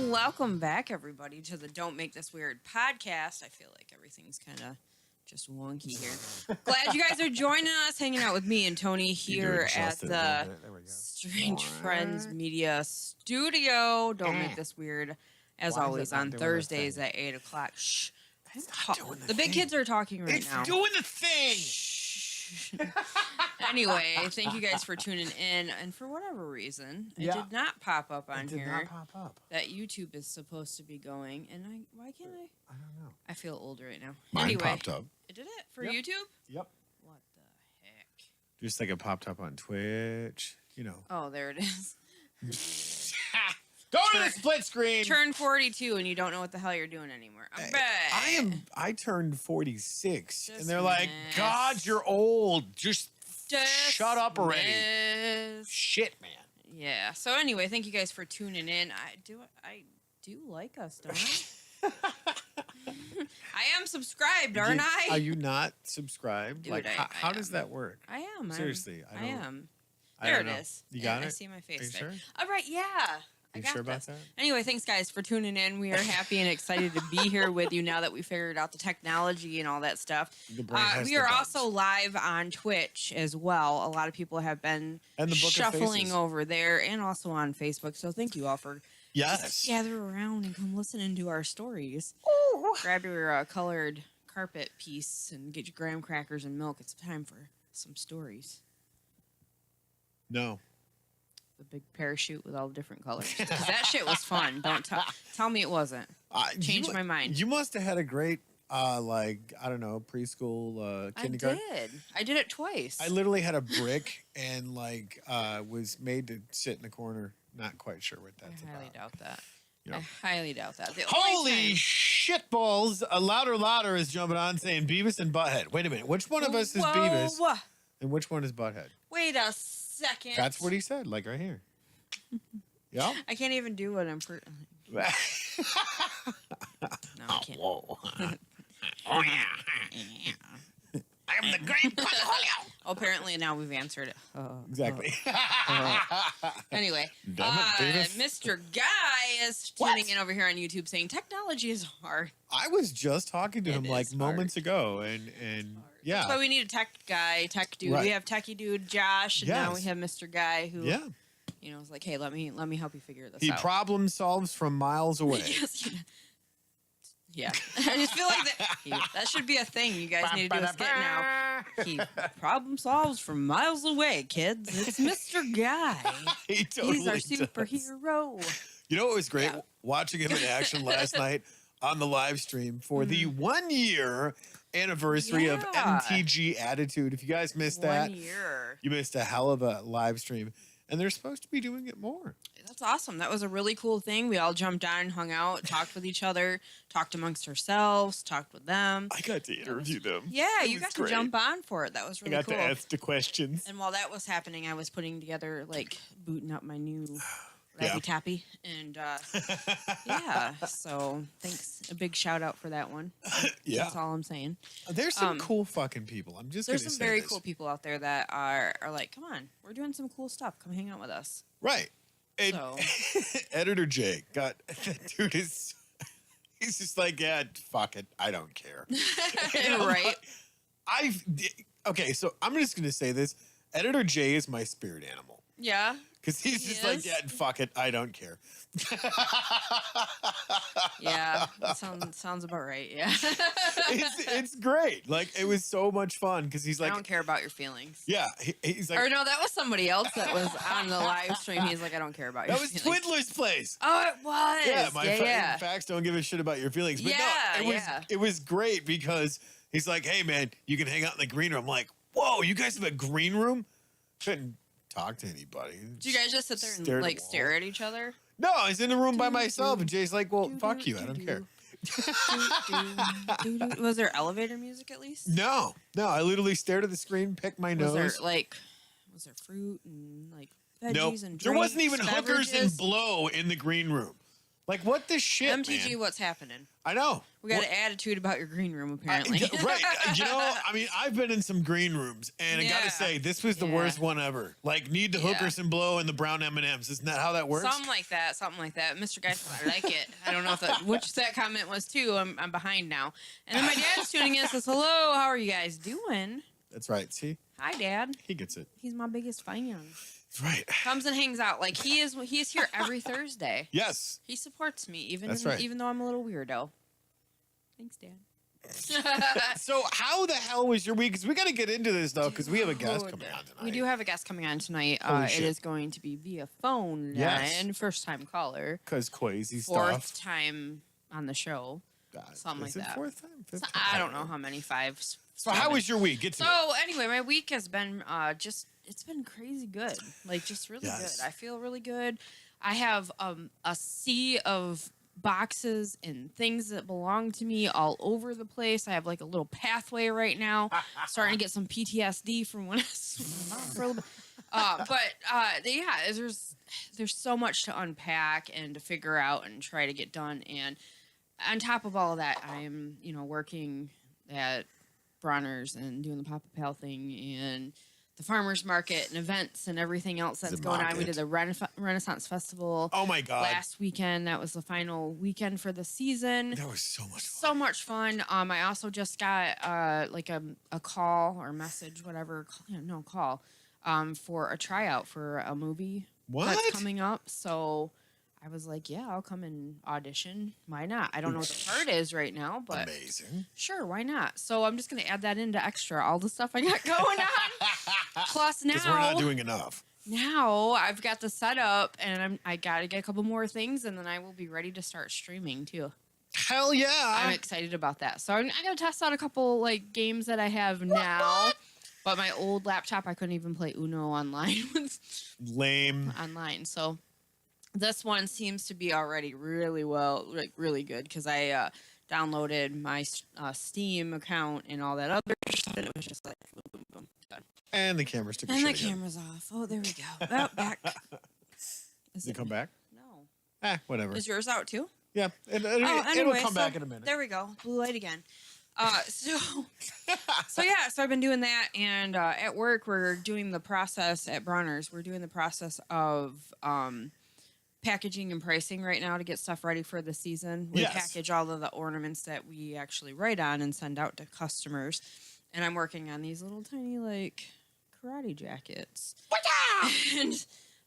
Welcome back, everybody, to the Don't Make This Weird podcast. I feel like everything's kind of just wonky here. Glad you guys are joining us, hanging out with me and Tony here at the Strange Friends Media Studio. Don't Make This Weird, as always, on Thursdays at 8 o'clock. Shh. The big kids are talking right now. It's doing the thing! Anyway, thank you guys for tuning in. And for whatever reason, it did not pop up on here. It did not pop up. That YouTube is supposed to be going. And why can't I? I don't know. I feel old right now. Mine popped up. It did it? For YouTube? Yep. What the heck? Just like it popped up on Twitch, you know. Oh, there it is. Go to the split screen. Turn 42 and you don't know what the hell you're doing anymore. I turned 46 and they're like, God, you're old. Just shut up already. Shit, man. Yeah. So anyway, thank you guys for tuning in. I do like us, don't I? I am subscribed, aren't I? Are you not subscribed? Dude, like, how does that work? I am. Seriously, I am. There it is. You got it? I see my face Are you there. sure? All right, yeah. You sure about that? Anyway, thanks guys for tuning in. We are happy and excited to be here with you now that we figured out the technology and all that stuff. We are also live on Twitch as well. A lot of people have been shuffling over there and also on Facebook. So thank you all for just gather around and come listen into our stories. Ooh. Grab your colored carpet piece and get your graham crackers and milk. It's time for some stories. No. The big parachute with all the different colors. Because that shit was fun. Don't tell me it wasn't. Changed my mind. You must have had a great, preschool, kindergarten. I did it twice. I literally had a brick and was made to sit in the corner. Not quite sure what that's about. I highly doubt that. You know. I highly doubt that. Holy shitballs! Louder is jumping on saying Beavis and Butthead. Wait a minute. Which one of us is Beavis? And which one is Butthead? Wait a second. That's what he said, like right here. Yeah. I can't even do what I'm. No, I can't. Whoa. Oh yeah. I am the great Concolio. Apparently now we've answered it. Exactly. Anyway, Mr. Guy is tuning in over here on YouTube saying technology is hard. I was just talking to him moments ago, and yeah. That's why we need a tech guy, tech dude. Right. We have techie dude Josh, and now we have Mr. Guy who, you know, is like, hey, let me help you figure this out. He problem solves from miles away. Yes. Yeah, I just feel like that should be a thing. You guys need to do a skit now. He problem solves from miles away, kids. It's Mr. Guy. He's our superhero. You know what was great? Yeah. Watching him in action last night on the live stream for the 1 year anniversary of MTG Attitude. If you guys missed that, 1 year. You missed a hell of a live stream. And they're supposed to be doing it more. That's awesome. That was a really cool thing. We all jumped on, hung out, talked with each other, talked amongst ourselves, talked with them. I got to interview them. Yeah, you got to jump on for it. That was really cool. I got to ask the questions. And while that was happening, I was putting together, booting up my new Lappy Tappy. And, so thanks. A big shout out for that one. That's all I'm saying. There's some cool fucking people. I'm just going to say There's some very cool people out there that are like, come on, we're doing some cool stuff. Come hang out with us. Right. And Editor Jay that dude he's just like, yeah, fuck it. I don't care. Right. Okay, so I'm just going to say this. Editor Jay is my spirit animal. Yeah. Because he's just like, yeah, fuck it. I don't care. Yeah, that sounds about right. Yeah. It's great. Like, it was so much fun because he's like, I don't care about your feelings. Yeah. He's like, or no, that was somebody else that was on the live stream. He's like, I don't care about your feelings. That was Twiddler's place. Oh, it was. Yeah, my facts don't give a shit about your feelings. But it was great because he's like, hey, man, you can hang out in the green room. I'm like, whoa, you guys have a green room? Couldn't talk to anybody. Do you guys just sit there and stare at each other? No, I was in the room by myself, and Jay's like, well, fuck you. I don't care. Was there elevator music at least? No. I literally stared at the screen, picked my nose. Was there fruit and veggies and drinks? There wasn't even hookers and blow in the green room. Like, what the shit, MTG, man? what's happening? I know. We got an attitude about your green room, apparently. Right. I mean, I've been in some green rooms, and I got to say, this was the worst one ever. Like, need the hookers and blow and the brown M&Ms. Isn't that how that works? Something like that. Mr. Guy said, I like it. I don't know if which that comment was, too. I'm behind now. And then my dad's tuning in and says, hello, how are you guys doing? That's right. See? Hi, Dad. He gets it. He's my biggest fan. That's right. Comes and hangs out. Like, he's here every Thursday. Yes. He supports me, even though I'm a little weirdo. Thanks, Dad. So how the hell was your week? Because we got to get into this, though, because we have a guest coming on tonight. We do have a guest coming on tonight. It is going to be via phone. And first-time caller. Because crazy stuff. Fourth time on the show. Something like that. Fourth time? Fifth time? I don't know how many fives. So how was your week? Anyway, my week has been it's been crazy good. Like, just really good. I feel really good. I have a sea of boxes and things that belong to me all over the place. I have like a little pathway right now. Starting to get some PTSD from when I was for a little bit. There's so much to unpack and to figure out and try to get done. And on top of all of that, I am, working at Bronner's and doing the Papa Pal thing and the farmers market and events and everything else that's going on. We did the Renaissance Festival. Oh my God! Last weekend, that was the final weekend for the season. That was so much fun. So much fun. I also just got like a call or message, whatever. Call for a tryout for a movie that's coming up. So I was like, yeah, I'll come and audition. Why not? I don't know what the part is right now, but amazing. Sure, why not? So I'm just going to add that into extra, all the stuff I got going on. Plus now, because we're not doing enough. Now I've got the setup, and I got to get a couple more things, and then I will be ready to start streaming too. Hell yeah! I'm excited about that. So I'm going to test out a couple like games that I have now. But my old laptop, I couldn't even play Uno online. Lame. Online, so. This one seems to be already really really good because I downloaded my Steam account and all that other stuff. And it was just like boom, boom, boom, done. And the camera's took a shit. And the again. camera's off. Oh, there we go. Oh, back. Does it come back? No. Whatever. Is yours out too? Yeah. It'll come back in a minute. There we go. Blue light again. So I've been doing that, and at work we're doing the process at Bronner's. We're doing the process of packaging and pricing right now to get stuff ready for the season. We package all of the ornaments that we actually write on and send out to customers. And I'm working on these little tiny like karate jackets. And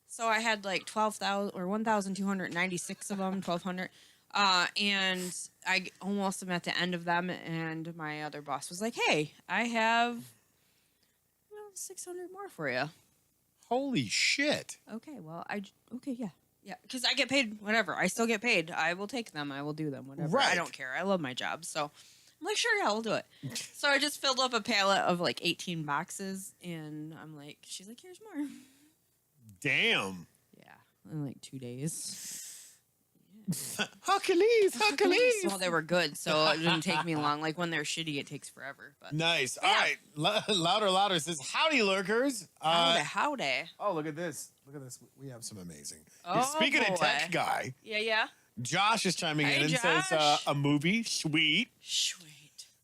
so I had like 12,000 or 1,296 of them, 1,200. And I almost am at the end of them. And my other boss was like, hey, I have 600 more for you. Holy shit. Okay, well, yeah. Yeah, because I get paid whatever. I still get paid. I will take them. I will do them, whatever. Right. I don't care. I love my job. So I'm like, sure, yeah, we'll do it. So I just filled up a pallet of like 18 boxes. And I'm like, she's like, here's more. Damn. Yeah, in like 2 days. Hercules. Well, they were good, so it didn't take me long. Like when they're shitty, it takes forever. But nice. Yeah. All right. Louder says, howdy, lurkers. Howdy. Oh, look at this. We have some amazing. Oh, speaking of tech guy. Yeah. Josh is chiming in and Josh. says, a movie. Sweet. Sweet.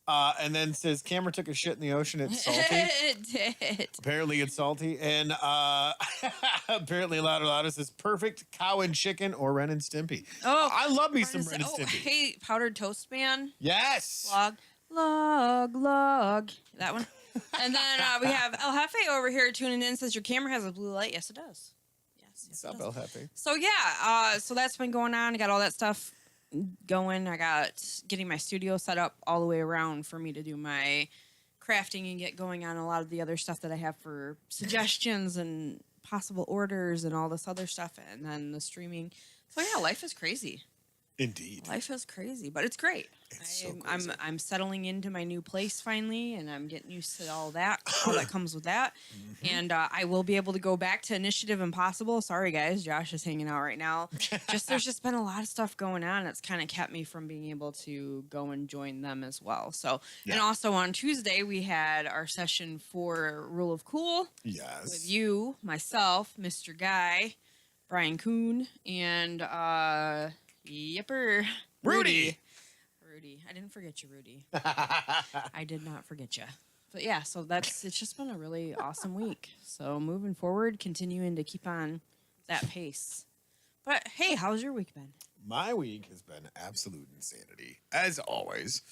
And then says, camera took a shit in the ocean. It's salty. It did. Apparently it's salty. And apparently Louder says, perfect cow and chicken or Ren and Stimpy. Oh, I love me some Ren and Stimpy. Hey, Powdered Toast Man. Yes. Log. That one. And then we have El Jefe over here tuning in. Says, your camera has a blue light. Yes, it does. Yes. What's up, El Jefe? So, yeah. So that's been going on. I got all that stuff going. I got getting my studio set up all the way around for me to do my crafting and get going on a lot of the other stuff that I have for suggestions and possible orders and all this other stuff, and then the streaming. So yeah, life is crazy. Indeed. Life is crazy, but it's great. So crazy. I'm settling into my new place finally, and I'm getting used to all that comes with that. Mm-hmm. And I will be able to go back to Initiative Impossible. Sorry, guys. Josh is hanging out right now. There's just been a lot of stuff going on. It's kind of kept me from being able to go and join them as well. So, And also on Tuesday, we had our session for Rule of Cool. Yes. With you, myself, Mr. Guy, Brian Kuhn, and Yipper. Rudy. I didn't forget you, Rudy. I did not forget you. But yeah, so it's just been a really awesome week. So moving forward, continuing to keep on that pace. But hey, how's your week been? My week has been absolute insanity, as always,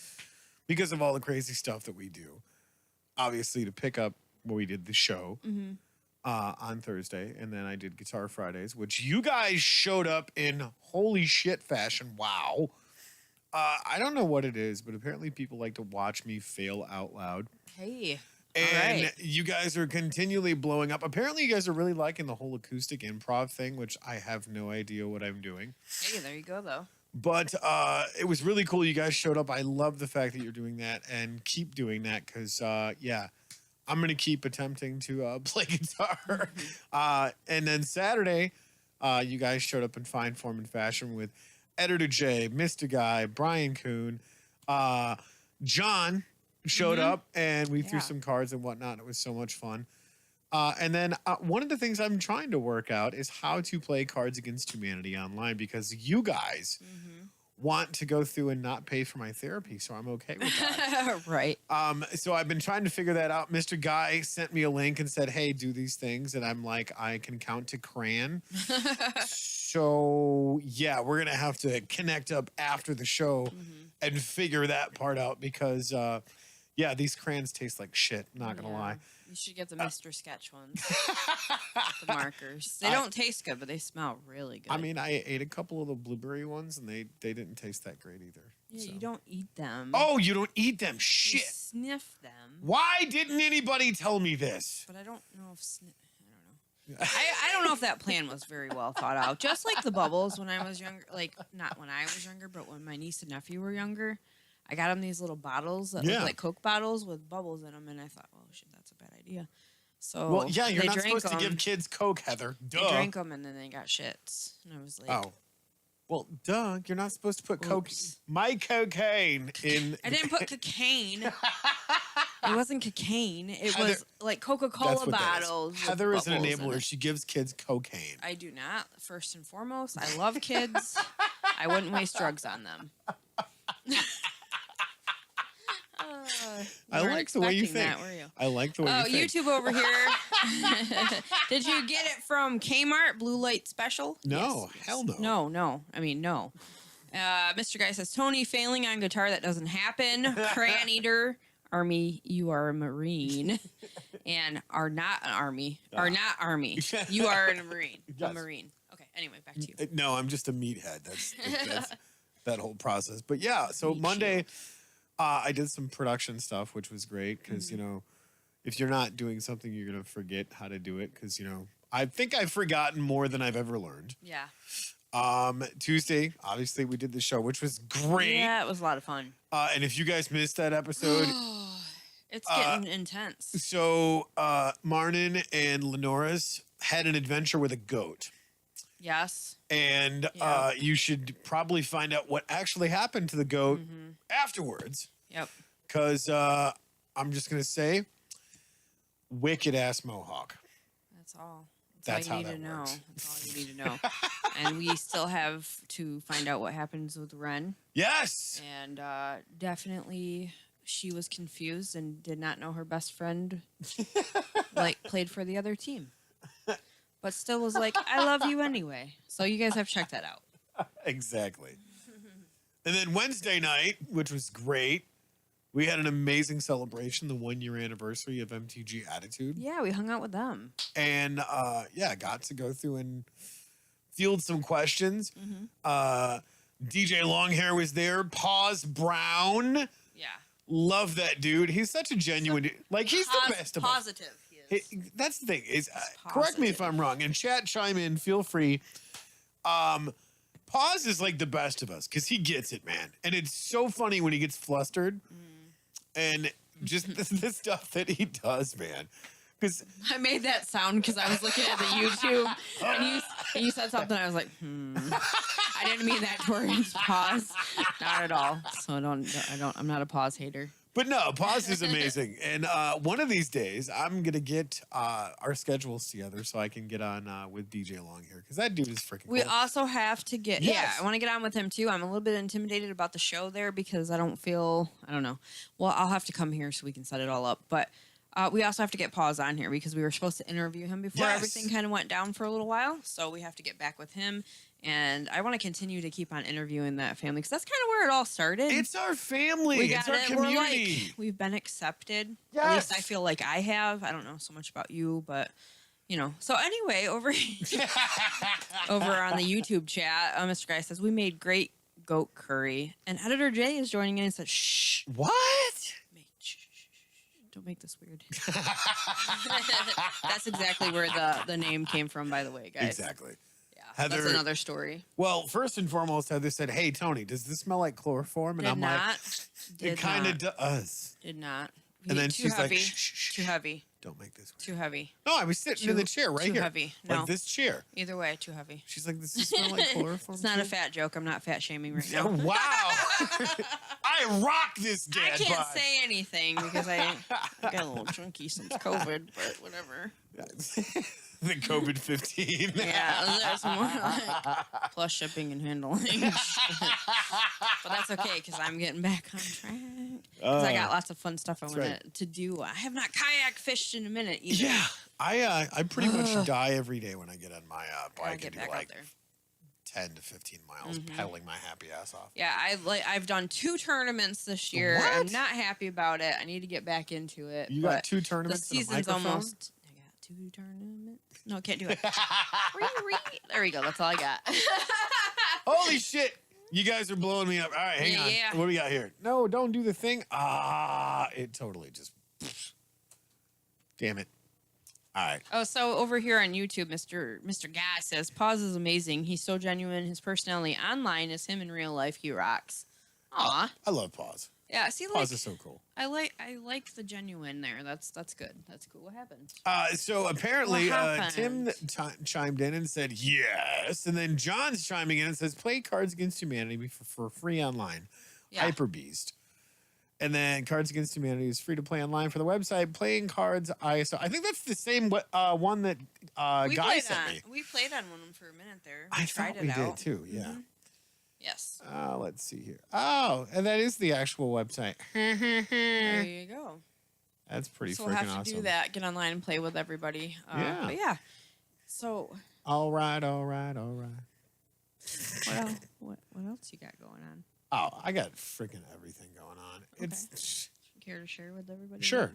because of all the crazy stuff that we do. Obviously, to pick up where we did the show on Thursday, and then I did Guitar Fridays, which you guys showed up in holy shit fashion. Wow. I don't know what it is, but apparently people like to watch me fail out loud. Hey. And you guys are continually blowing up. Apparently you guys are really liking the whole acoustic improv thing, which I have no idea what I'm doing. Hey, there you go, though. But it was really cool. You guys showed up. I love the fact that you're doing that, and keep doing that because, yeah, I'm going to keep attempting to play guitar. And then Saturday, you guys showed up in fine form and fashion with Editor J, Mr. Guy, Brian Kuhn, John showed up, and we threw some cards and whatnot. It was so much fun. And then one of the things I'm trying to work out is how to play Cards Against Humanity online, because you guys want to go through and not pay for my therapy, so I'm okay with that. Right. So I've been trying to figure that out. Mr. Guy sent me a link and said, hey, do these things. And I'm like, I can count to crayon. So, yeah, we're going to have to connect up after the show and figure that part out because, yeah, these crayons taste like shit, not going to lie. You should get the Mr. Sketch ones. The markers. They don't taste good, but they smell really good. I mean, I ate a couple of the blueberry ones, and they didn't taste that great either. Yeah, so. You don't eat them. Oh, you don't eat them? Shit. You sniff them. Why didn't anybody tell me this? But I don't know if... I don't know if that plan was very well thought out. Just like the bubbles when I was younger. Like, not when I was younger, but when my niece and nephew were younger. I got them these little bottles that look like Coke bottles with bubbles in them, and I thought, well, shit, that's a bad idea. So well, yeah, you're not supposed to give kids Coke, Heather. Duh. They drank them, and then they got shits, and I was like, oh, well, duh, you're not supposed to put Coke, my cocaine in. I didn't put cocaine. It wasn't cocaine. It was like Coca-Cola bottles. Heather is an enabler. She gives kids cocaine. I do not. First and foremost, I love kids. I wouldn't waste drugs on them. I like the way you think. That, were you? I like the way you think. YouTube over here. Did you get it from Kmart Blue Light Special? No, yes. Hell no. No. I mean, no. Mr. Guy says, Tony, failing on guitar, that doesn't happen. Crayon Eater, Army, you are a Marine. And are not an Army. Are not Army. You are a Marine. Yes. A Marine. Okay, anyway, back to you. No, I'm just a meathead. That's that whole process. But yeah, so Monday... I did some production stuff, which was great because, you know, if you're not doing something, you're going to forget how to do it because, you know, I think I've forgotten more than I've ever learned. Yeah. Tuesday, obviously, we did the show, which was great. Yeah, it was a lot of fun. And if you guys missed that episode... it's getting intense. So Marnin and Lenora's had an adventure with a goat. Yes. And you should probably find out what actually happened to the goat afterwards. Yep. Because I'm just going to say, wicked ass mohawk. That's all. That's all how you that need to works. know. That's all you need to know. And we still have to find out what happens with Ren. Yes. And definitely she was confused and did not know her best friend played for the other team. But still was like, I love you anyway. So you guys have to check that out. Exactly. And then Wednesday night, which was great, we had an amazing celebration, the 1-year anniversary of MTG Attitude. Yeah, we hung out with them. And, got to go through and field some questions. DJ Longhair was there. Pause Brown. Yeah. Love that dude. He's such a genuine... he's the best of us. Positive. That's the thing is, correct me if I'm wrong, and chat chime in, feel free. Pause is like the best of us because he gets it, man, and it's so funny when he gets flustered, and just the stuff that he does, man. Because I made that sound because I was looking at the YouTube, and you said something. I was like, I didn't mean that towards pause, not at all. So I'm not a pause hater. But no, Pause is amazing. And one of these days, I'm going to get our schedules together so I can get on with DJ Long here. Because that dude is freaking We cool. also have to get, I want to get on with him too. I'm a little bit intimidated about the show there because I don't know. Well, I'll have to come here so we can set it all up. But we also have to get Pause on here because we were supposed to interview him before everything kind of went down for a little while. So we have to get back with him. And I want to continue to keep on interviewing that family because that's kind of where it all started. It's our family. It's our community. We've been accepted. Yes. At least I feel like I have. I don't know so much about you, but you know. So anyway, over on the YouTube chat, Mr. Guy says we made great goat curry, and Editor Jay is joining in and says, "Shh, what? Don't make this weird." That's exactly where the name came from, by the way, guys. Exactly. Heather, that's another story. Well, first and foremost, Heather said, "Hey, Tony, does this smell like chloroform?" And I'm like, "It kind of does." Did not. And then she's heavy. like, shh, "Too heavy. Don't make this weird. Too heavy." No, I was sitting in the chair right here. Too heavy. No. Like this chair. Either way, too heavy. She's like, "Does this smell like chloroform?" It's not a fat joke. I'm not fat shaming right now. Wow. I rock this dad I can't bod. say anything because I got a little chunky since COVID, but whatever. The COVID-15. Yeah, there's more like plus shipping and handling. But that's okay because I'm getting back on track. Because I got lots of fun stuff I want to do. I have not kayak fished in a minute either. Yeah, I pretty much die every day when I get on my bike and do like 10 to 15 miles pedaling my happy ass off. Yeah, I've done 2 tournaments this year. What? I'm not happy about it. I need to get back into it. You got 2 tournaments. The season's almost. I got 2 tournaments. No, can't do it. There we go. That's all I got. Holy shit! You guys are blowing me up. All right, hang on. Yeah. What do we got here? No, don't do the thing. It totally just. Damn it. All right. Oh, so over here on YouTube, Mr. Guy says, Pause is amazing. He's so genuine. His personality online is him in real life. He rocks. Aw. I love Pause. Yeah, see, Pause is so cool. I like the genuine there. That's good. That's cool. What happened? So apparently Tim chimed in and said yes, and then John's chiming in and says play Cards Against Humanity for free online. Yeah. Hyper Beast. And then Cards Against Humanity is free to play online for the website. Playing Cards ISO. I think that's the same one that Guy sent me. We played on one for a minute there. I thought we did too. Yeah. Mm-hmm. Yes. Let's see here. Oh, and that is the actual website. There you go. That's pretty freaking awesome. So we'll have to do that. Get online and play with everybody. Yeah. But yeah. So. All right. What else you got going on? Oh, I got freaking everything going on. Okay. It's care to share with everybody? Sure.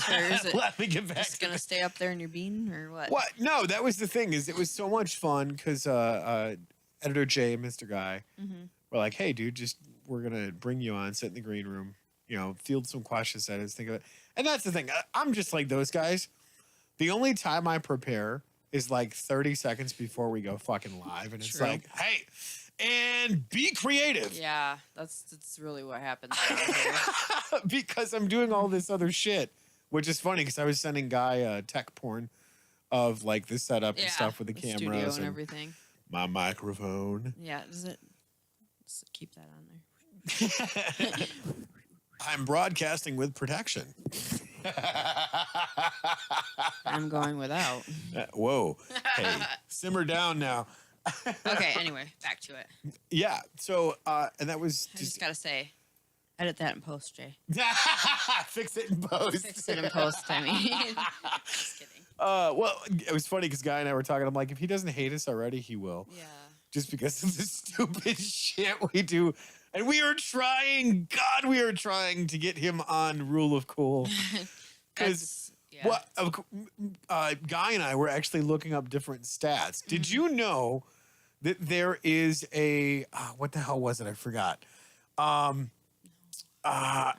Or is it Let me get back. Just gonna stay up there in your bean or what? What? No, that was the thing. Is it was so much fun because Editor Jay and Mr. Guy were like, "Hey, dude, we're gonna bring you on, sit in the green room, field some questions at us, think of it." And that's the thing. I'm just like those guys. The only time I prepare is like 30 seconds before we go fucking live, and it's like, "Hey." And be creative. Yeah, that's really what happens. Because I'm doing all this other shit, which is funny because I was sending Guy tech porn of like the setup and stuff with the cameras and everything. My microphone. Yeah, does it keep that on there? I'm broadcasting with protection. I'm going without. Whoa. Hey, simmer down now. Okay, anyway, back to it. Yeah, so, and that was I just gotta say, edit that in post, Jay. Fix it in post. Fix it in post, I mean. Just kidding. Well, it was funny because Guy and I were talking. I'm like, if he doesn't hate us already, he will. Yeah. Just because of the stupid shit we do. And we are trying to get him on Rule of Cool. Because Guy and I were actually looking up different stats. Did you know that there is a what the hell was it? I forgot.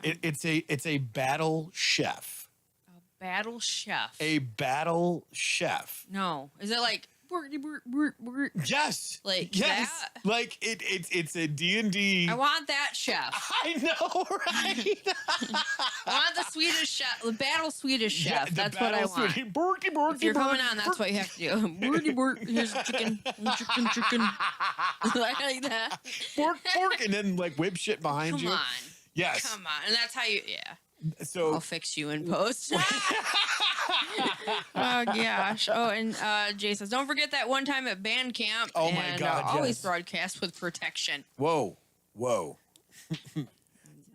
It's a battle chef. A battle chef. A battle chef. No, is it like? Yes. Like yes. that? Like it's a D&D. I want that chef. I know, right? I want the Swedish chef, the battle Swedish chef. That's what I want. Borky, if you're coming on, that's what you have to do. Here's chicken. I like that. Bork, and then like whip shit behind you. Come on. Yes. Come on. And that's how you, So I'll fix you in post. Oh gosh. Oh, and Jay says, don't forget that one time at band camp. Oh my God, always yes. broadcast with protection. Whoa.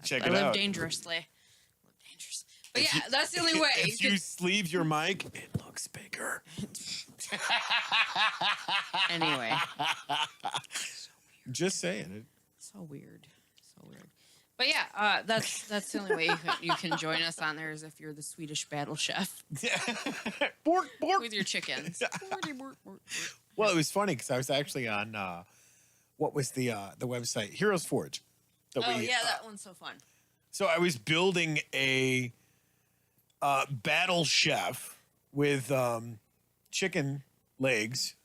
Check it out. I live dangerously. But yeah, that's the only way. If you sleeve your mic, it looks bigger. Anyway. Just saying it. So weird. But yeah, that's the only way you can join us on there is if you're the Swedish battle chef. Bork, bork. With your chickens. Well, it was funny because I was actually on what was the website Heroes Forge. That one's so fun. So I was building a battle chef with chicken legs,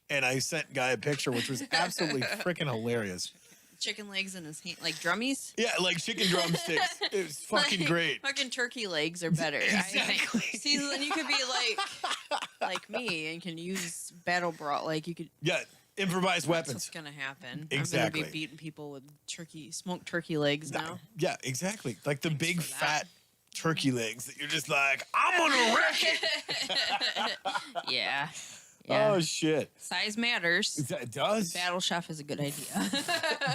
and I sent Guy a picture, which was absolutely freaking hilarious. Chicken legs in his hand, like drummies? Yeah, like chicken drumsticks. It was fucking great. Fucking turkey legs are better. Exactly. See, then you could be like me and can use battle brawl. Like you could. Yeah, improvised weapons. That's what's gonna happen. Exactly. I'm gonna be beating people with smoked turkey legs now. Yeah, exactly. Like the big fat turkey legs that you're just like, I'm gonna wreck it. Yeah. Oh shit. Size matters. It does. Battle chef is a good idea.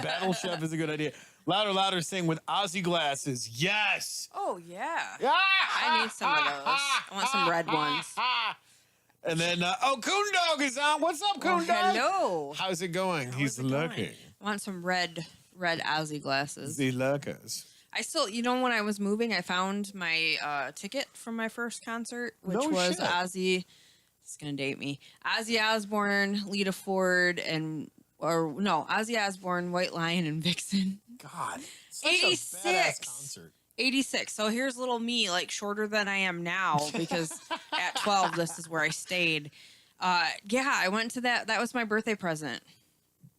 Battle chef is a good idea. Louder, sing with Aussie glasses. Yes. Oh yeah. I need some of those. I want some red ones. And then, Coon Dog is on. What's up, Coon Dog? Hello. How's it going? He's looking. I want some red Aussie glasses. The lookers. I still, when I was moving, I found my ticket from my first concert, which was shit. Ozzy. It's gonna date me. Ozzy Osbourne, Lita Ford, Ozzy Osbourne, White Lion, and Vixen. God, such 86. a badass concert. 86. So here's little me, like shorter than I am now, because at 12, this is where I stayed. I went to that. That was my birthday present.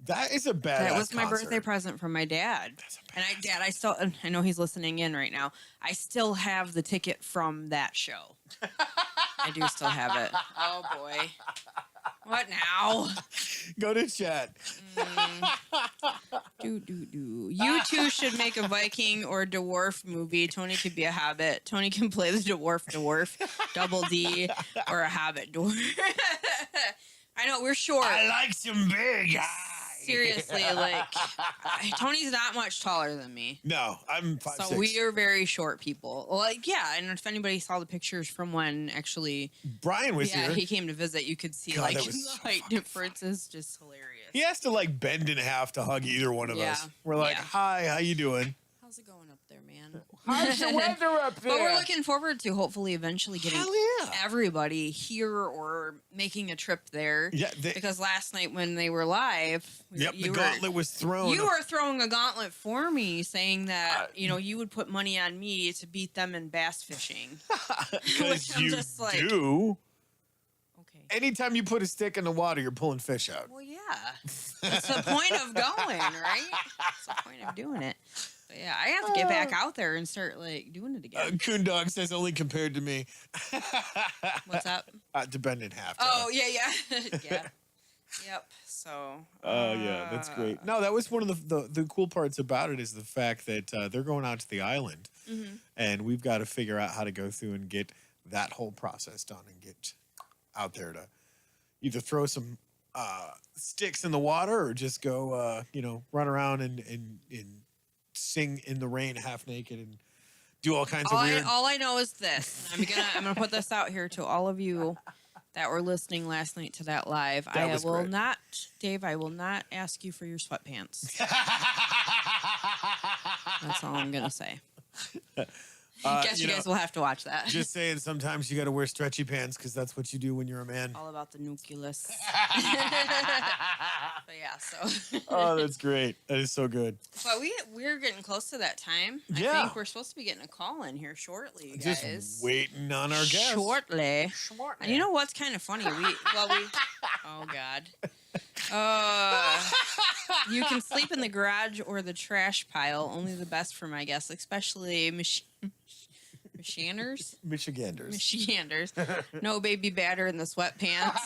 That is a badass That was my concert. birthday present from my dad. I still, I know he's listening in right now. I still have the ticket from that show. I do still have it. Oh boy. What now? Go to chat. You two should make a Viking or dwarf movie. Tony could be a hobbit. Tony can play the dwarf, Double D, or a hobbit dwarf. I know, we're short. I like some big eyes. Seriously, like, Tony's not much taller than me. No, I'm 5'6". So we are very short people. Like, yeah, and if anybody saw the pictures from when actually Brian was here. Yeah, he came to visit, you could see, God, like, the so height difference is just hilarious. He has to, like, bend in half to hug either one of us. We're like, hi, how you doing? How's it going up there, man? How's the weather up there? But we're looking forward to hopefully eventually getting everybody here or making a trip there. Yeah, because last night when they were live, the gauntlet was thrown. You were throwing a gauntlet for me, saying that you would put money on me to beat them in bass fishing. Because you do. Okay. Anytime you put a stick in the water, you're pulling fish out. Well, yeah, that's the point of going, right? That's the point of doing it. But yeah, I have to get back out there and start like doing it again. Coon Dog says only compared to me. What's up? To bend in half. Oh yeah. Yeah. Yep. So. Oh yeah, that's great. No, that was one of the cool parts about it is the fact that they're going out to the island, and we've got to figure out how to go through and get that whole process done and get out there to either throw some sticks in the water or just go run around and sing in the rain half naked and do all kinds of weird. All I know is this. I'm gonna put this out here to all of you that were listening last night to that live. I will not ask you for your sweatpants. That's all I'm gonna say. I guess you guys will have to watch that. Just saying, sometimes you got to wear stretchy pants because that's what you do when you're a man. All about the nucleus. But yeah, so. Oh, that's great. That is so good. But we're getting close to that time. I think we're supposed to be getting a call in here shortly, you guys. Just waiting on our guests. Shortly. And you know what's kind of funny? Oh God. You can sleep in the garage or the trash pile. Only the best for my guests, especially Michiganders. No baby batter in the sweatpants.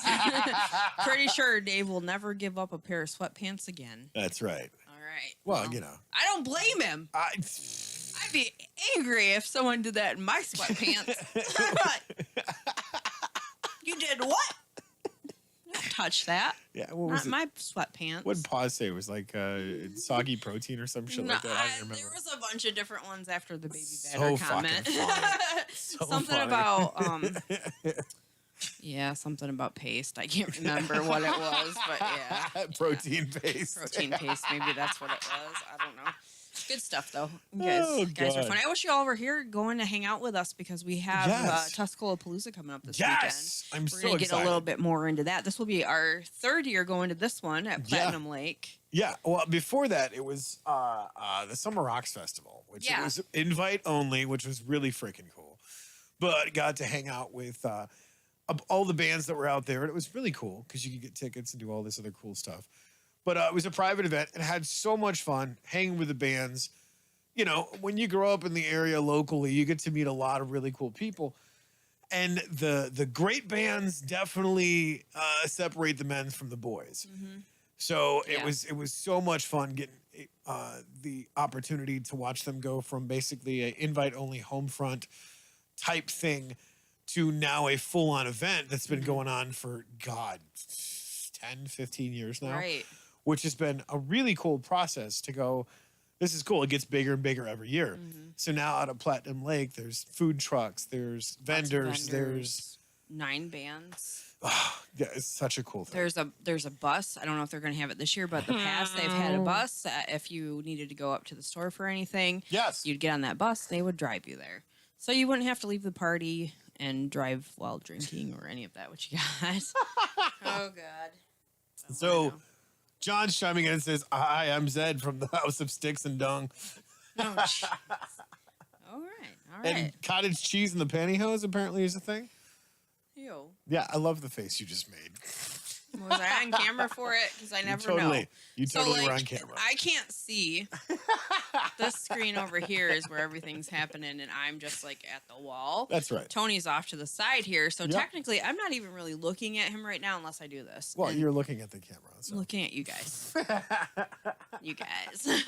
Pretty sure Dave will never give up a pair of sweatpants again. That's right. All right. Well, I don't blame him. I I'd be angry if someone did that in my sweatpants. You did what? Don't touch that. Yeah, what was Not my sweatpants. What did Pause say? It was like soggy protein or some shit like that. I don't remember. There was a bunch of different ones after the baby batter comment. Something funny. about yeah, something about paste. I can't remember what it was, but yeah. Protein paste. Protein paste. Maybe that's what it was. I don't know. Good stuff, though. You guys are funny. I wish you all were here going to hang out with us because we have Tuscola Palooza coming up this weekend. I'm so excited. We're going to get a little bit more into that. This will be our third year going to this one at Platinum Lake. Yeah. Well, before that, it was the Summer Rocks Festival, which it was invite only, which was really freaking cool. But got to hang out with all the bands that were out there. And it was really cool because you could get tickets and do all this other cool stuff. But it was a private event and had so much fun hanging with the bands. You know, when you grow up in the area locally, you get to meet a lot of really cool people. And the great bands definitely separate the men from the boys. Mm-hmm. So it was so much fun getting the opportunity to watch them go from basically an invite-only home front type thing to now a full-on event that's been going on for, 10, 15 years now. Right. Which has been a really cool process to go, this is cool. It gets bigger and bigger every year. Mm-hmm. So now out of Platinum Lake, there's food trucks, there's vendors, there's 9 bands. Oh, yeah, it's such a cool thing. There's a bus. I don't know if they're going to have it this year, but the past they've had a bus. If you needed to go up to the store for anything, you'd get on that bus. They would drive you there. So you wouldn't have to leave the party and drive while drinking or any of that, which you got. Oh, God. So John's chiming in and says, "Hi, I'm Zed from the House of Sticks and Dung." Oh, jeez. All right. And cottage cheese in the pantyhose apparently is a thing. Ew. Yeah, I love the face you just made. Was I on camera for it? Because I never know. You totally were on camera. I can't see. This screen over here is where everything's happening, and I'm just like at the wall. That's right. Tony's off to the side here, so technically I'm not even really looking at him right now unless I do this. Well, you're looking at the camera. So. Looking at you guys. You guys.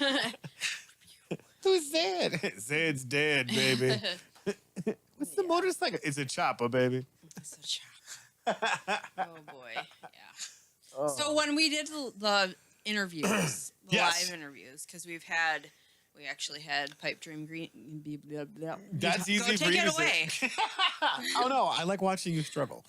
Who's Zed? Zed's dead, baby. What's the motorcycle? It's a chopper, baby. It's a chopper. Oh boy, yeah. Oh. So when we did the interviews, the live interviews, because we actually had Pipe Dream Green. That's easy for you to say. Oh no, I like watching you struggle.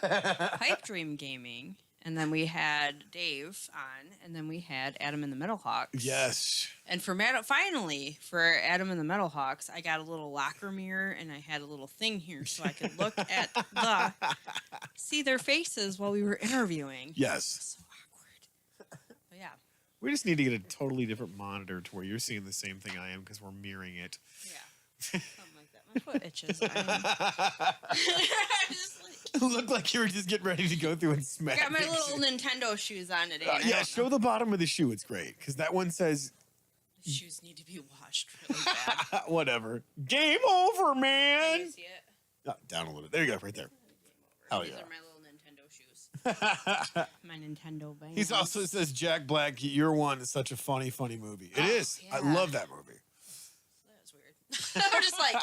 Pipe Dream Gaming, and then we had Dave on, and then we had Adam and the Metalhawks. Yes. And finally, for Adam and the Metalhawks, I got a little locker mirror, and I had a little thing here so I could look at see their faces while we were interviewing. Yes. So awkward. But yeah. We just need to get a totally different monitor to where you're seeing the same thing I am because we're mirroring it. Yeah. Something like that. My foot itches. It looked like you were just getting ready to go through and smack. I got my little Nintendo shoes on today. Yeah, show the bottom of the shoe. It's great because that one says the shoes need to be washed really bad. Whatever. Game over, man. Can you see it? Oh, down a little bit. There you go, right there. Oh, these are my little Nintendo shoes. My Nintendo band. He also says, Jack Black, Your One is such a funny movie. It is. Yeah. I love that movie. That's weird. I'm just like,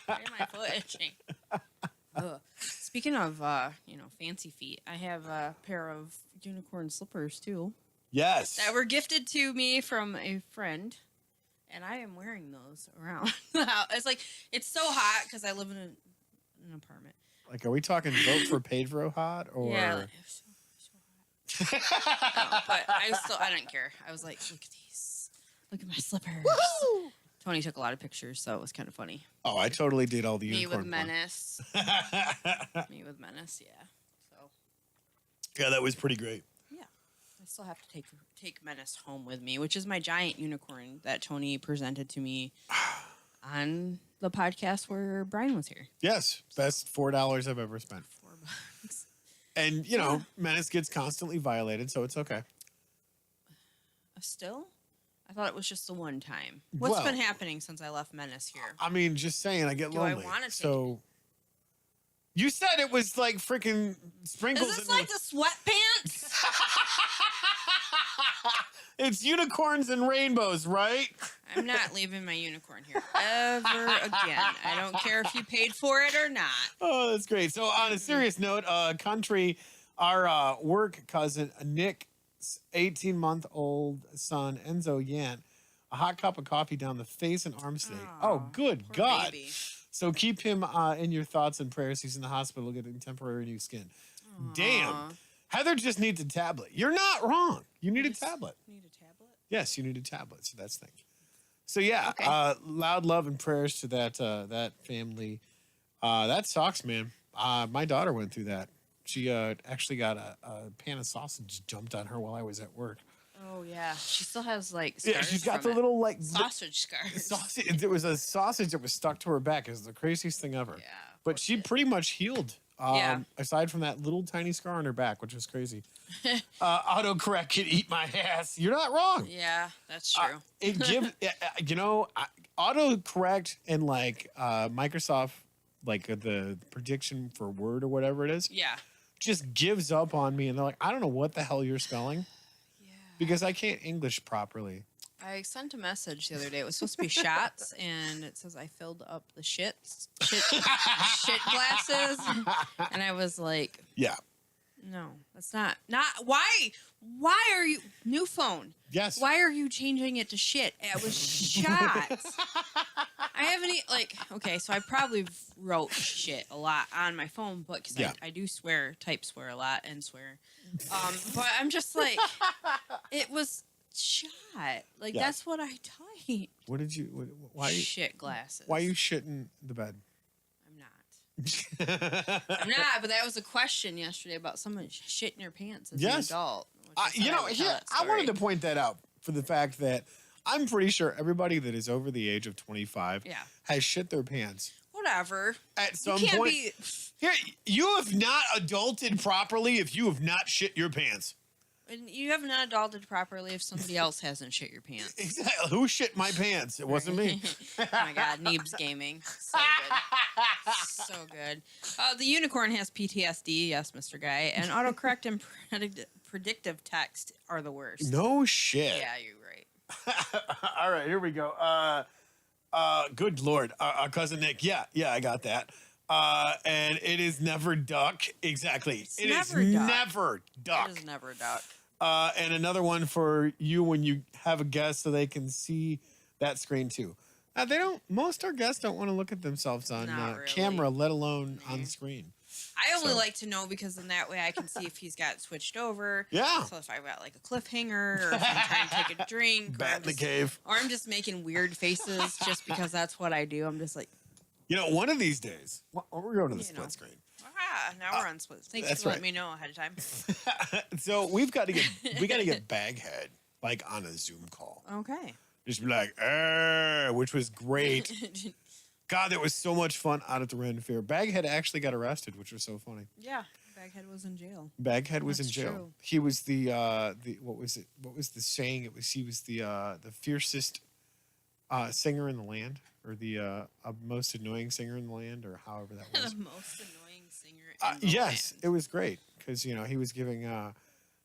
why am my foot itching? Ugh. Speaking of, fancy feet, I have a pair of unicorn slippers, too. Yes. That were gifted to me from a friend, and I am wearing those around. It's so hot because I live in an apartment. Like, are we talking vote for Pedro hot? Or? Yeah, it was so hot. But I didn't care. I was like, look at these. Look at my slippers. Woo! Tony took a lot of pictures, so it was kind of funny. Oh, I totally did all the unicorn. Me with Menace. Me with Menace, yeah. So. Yeah, that was pretty great. Yeah. I still have to take Menace home with me, which is my giant unicorn that Tony presented to me on the podcast where Brian was here. Yes. Best $4 I've ever spent. $4. And, Menace gets constantly violated, so it's okay. Still? I thought it was just the one time. What's been happening since I left Menace here? I mean, just saying, I get lonely. I want to take it? You said it was like freaking sprinkles. Is this like the sweatpants? It's unicorns and rainbows, right? I'm not leaving my unicorn here ever again. I don't care if you paid for it or not. Oh, that's great. So on a serious note, our work cousin, Nick's 18-month-old son, Enzo Yant, a hot cup of coffee down the face and arms today. Oh, good God. Baby. So keep him in your thoughts and prayers. He's in the hospital getting temporary new skin. Aww. Damn. Heather just needs a tablet. You're not wrong. You need a tablet. Need a tablet? Yes, you need a tablet. So that's the thing. So yeah, okay. Loud love and prayers to that family. That sucks, man. My daughter went through that. She actually got a pan of sausage dumped on her while I was at work. Oh yeah, she still has like scars. Yeah, she's got the little like sausage scars. Sausage. It was a sausage that was stuck to her back. It was the craziest thing ever. Yeah, but she pretty much healed. Aside from that little tiny scar on her back, which was crazy. Autocorrect can eat my ass. You're not wrong. Yeah, that's true. Autocorrect and like Microsoft, like the prediction for Word or whatever it is. Yeah. Just gives up on me, and they're like, I don't know what the hell you're spelling. Because I can't English properly. I sent a message the other day. It was supposed to be shots, and it says I filled up the shit glasses, and I was like, yeah, no, that's not why. Why are you new phone? Yes. Why are you changing it to shit? It was shots. I haven't okay, so I probably wrote shit a lot on my phone, but because I do type swear a lot and swear. But I'm just like, it was shot. Like that's what I typed. What did you? Why shit glasses? Why are you shitting the bed? I'm not. I'm not. But that was a question yesterday about someone shitting their pants as an adult. I wanted to point that out for the fact that I'm pretty sure everybody that is over the age of 25 has shit their pants. Whatever. At some point. Here, you have not adulted properly if you have not shit your pants. And you have not adulted properly if somebody else hasn't shit your pants. Exactly. Who shit my pants? It wasn't me. Oh my God, Neebs Gaming. So good. So good. The unicorn has PTSD, yes, Mr. Guy. And autocorrect and predictive text are the worst. No shit. Yeah, you're right. All right, here we go. Good Lord. Our cousin Nick. Yeah, I got that. And it is never duck. Exactly. It is never duck. It is never duck. And another one for you when you have a guest so they can see that screen too. Most our guests don't want to look at themselves on camera, let alone on screen. I only like to know because in that way I can see if he's got switched over. Yeah. So if I've got like a cliffhanger or if I'm trying to take a drink. Bat in the cave. Or I'm just making weird faces just because that's what I do. I'm just like. One of these days, we're going to the split screen. Now we're on split. Thanks for letting me know ahead of time. So we got to get Baghead like on a Zoom call. Okay. Just be like, which was great. God, that was so much fun out at the Random Fair. Baghead actually got arrested, which was so funny. Yeah, Baghead was in jail. Baghead was in jail. True. He was the what was it? What was the saying? He was the fiercest singer in the land, or the most annoying singer in the land, or however that was. The most annoying singer in the yes, land. It was great because he was giving.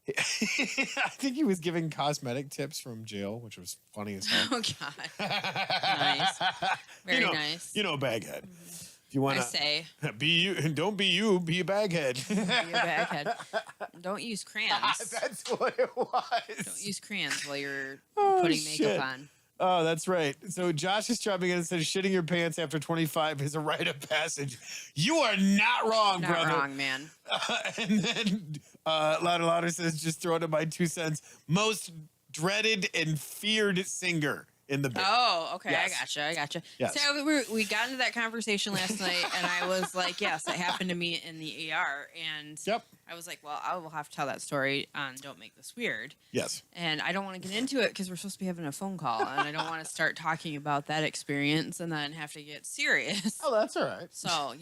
I think he was giving cosmetic tips from jail, which was funny as hell. Oh God, nice, very nice. Baghead. If you want to say, be you, don't be you, be a baghead. Be a baghead. Don't use crayons. That's what it was. Don't use crayons while you're putting makeup on. Oh, that's right. So Josh is dropping in and says, shitting your pants after 25 is a rite of passage. You are not wrong, brother. Not wrong, man. And then Louder says, just throw in my 2 cents. Most dreaded and feared singer in the band. Oh, okay. Yes. I gotcha. Yes. So we got into that conversation last night, and I was like, yes, it happened to me in the ER. And I was like, well, I will have to tell that story on Don't Make This Weird. Yes. And I don't want to get into it because we're supposed to be having a phone call, and I don't want to start talking about that experience and then have to get serious. Oh, that's all right. So,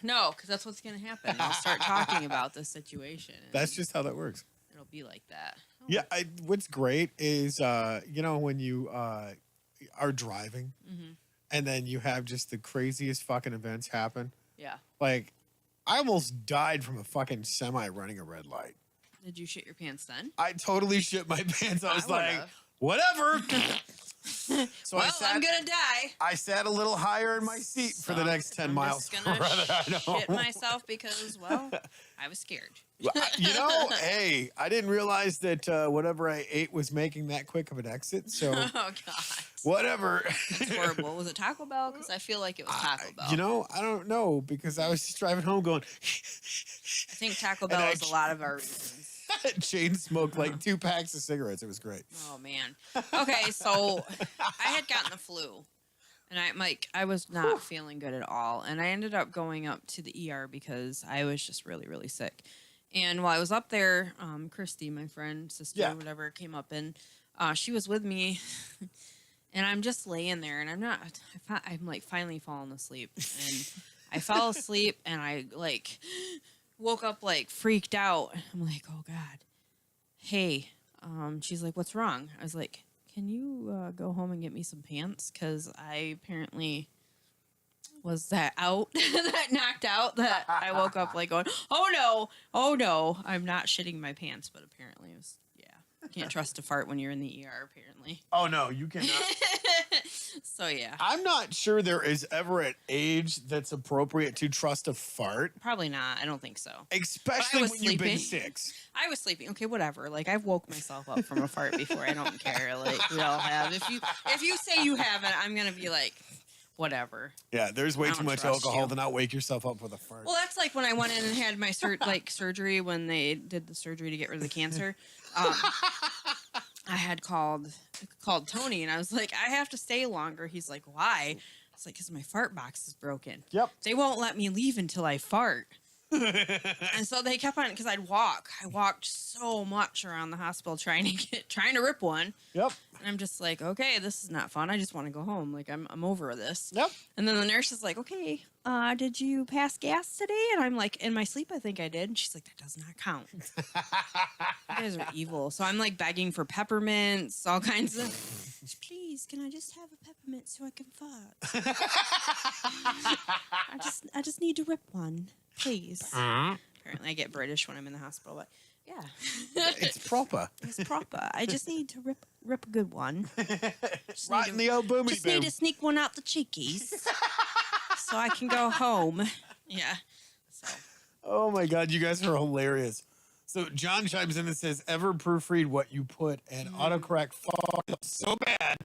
no, because that's what's going to happen. I'll start talking about the situation. That's just how that works. It'll be like that. Oh. Yeah. What's great is, when you are driving and then you have just the craziest fucking events happen. Yeah. Like, I almost died from a fucking semi running a red light. Did you shit your pants then? I totally shit my pants. I was like, whatever. So I'm gonna die. I sat a little higher in my seat for the next 10 miles. I'm just gonna shit myself because, well, I was scared. Hey, I didn't realize that whatever I ate was making that quick of an exit. So, oh God, whatever. That's horrible. Was it Taco Bell? Because I feel like it was Taco Bell. I don't know because I was just driving home going. I think Taco Bell is a lot of our reasons. Chain smoked like 2 packs of cigarettes. It was great. Oh man. Okay, so I had gotten the flu, and I was not feeling good at all, and I ended up going up to the ER because I was just really, really sick. And while I was up there, Christy, my friend, sister, whatever, came up, and she was with me, and I'm just laying there, and I'm like finally falling asleep, and I fell asleep, and I like woke up like freaked out. I'm like, oh God. Hey, she's like, what's wrong? I was like, can you go home and get me some pants? Because I apparently was that knocked out that I woke up like going, oh no, I'm not shitting my pants. But apparently it was, can't trust a fart when you're in the ER, apparently. Oh no, you cannot. So yeah. I'm not sure there is ever an age that's appropriate to trust a fart. Probably not. I don't think so. Especially when you've been 6. I was sleeping. Okay, whatever. Like I've woke myself up from a fart before. I don't care. Like we all have. If you say you haven't, I'm gonna be like, whatever. Yeah, there's way too much alcohol to not wake yourself up with a fart. Well, that's like when I went in and had my surgery when they did the surgery to get rid of the cancer. I had called Tony, and I was like, I have to stay longer. He's like, why? It's like, because my fart box is broken. Yep. They won't let me leave until I fart. And so they kept on, because I'd walk. I walked so much around the hospital trying to rip one. Yep. And I'm just like, okay, this is not fun. I just want to go home. Like I'm over this. Yep. And then the nurse is like, okay, did you pass gas today? And I'm like, in my sleep, I think I did. And she's like, that does not count. You guys are evil. So I'm like begging for peppermints, all kinds of. Please, can I just have a peppermint so I can fart? I just need to rip one. Please. Apparently I get British when I'm in the hospital, but yeah. It's proper. It's proper. I just need to rip a good one. Right in the old boomity boom. Just need to sneak one out the cheekies so I can go home. Yeah. So. Oh my God, you guys are hilarious. So John chimes in and says, ever proofread what you put and autocorrect so bad.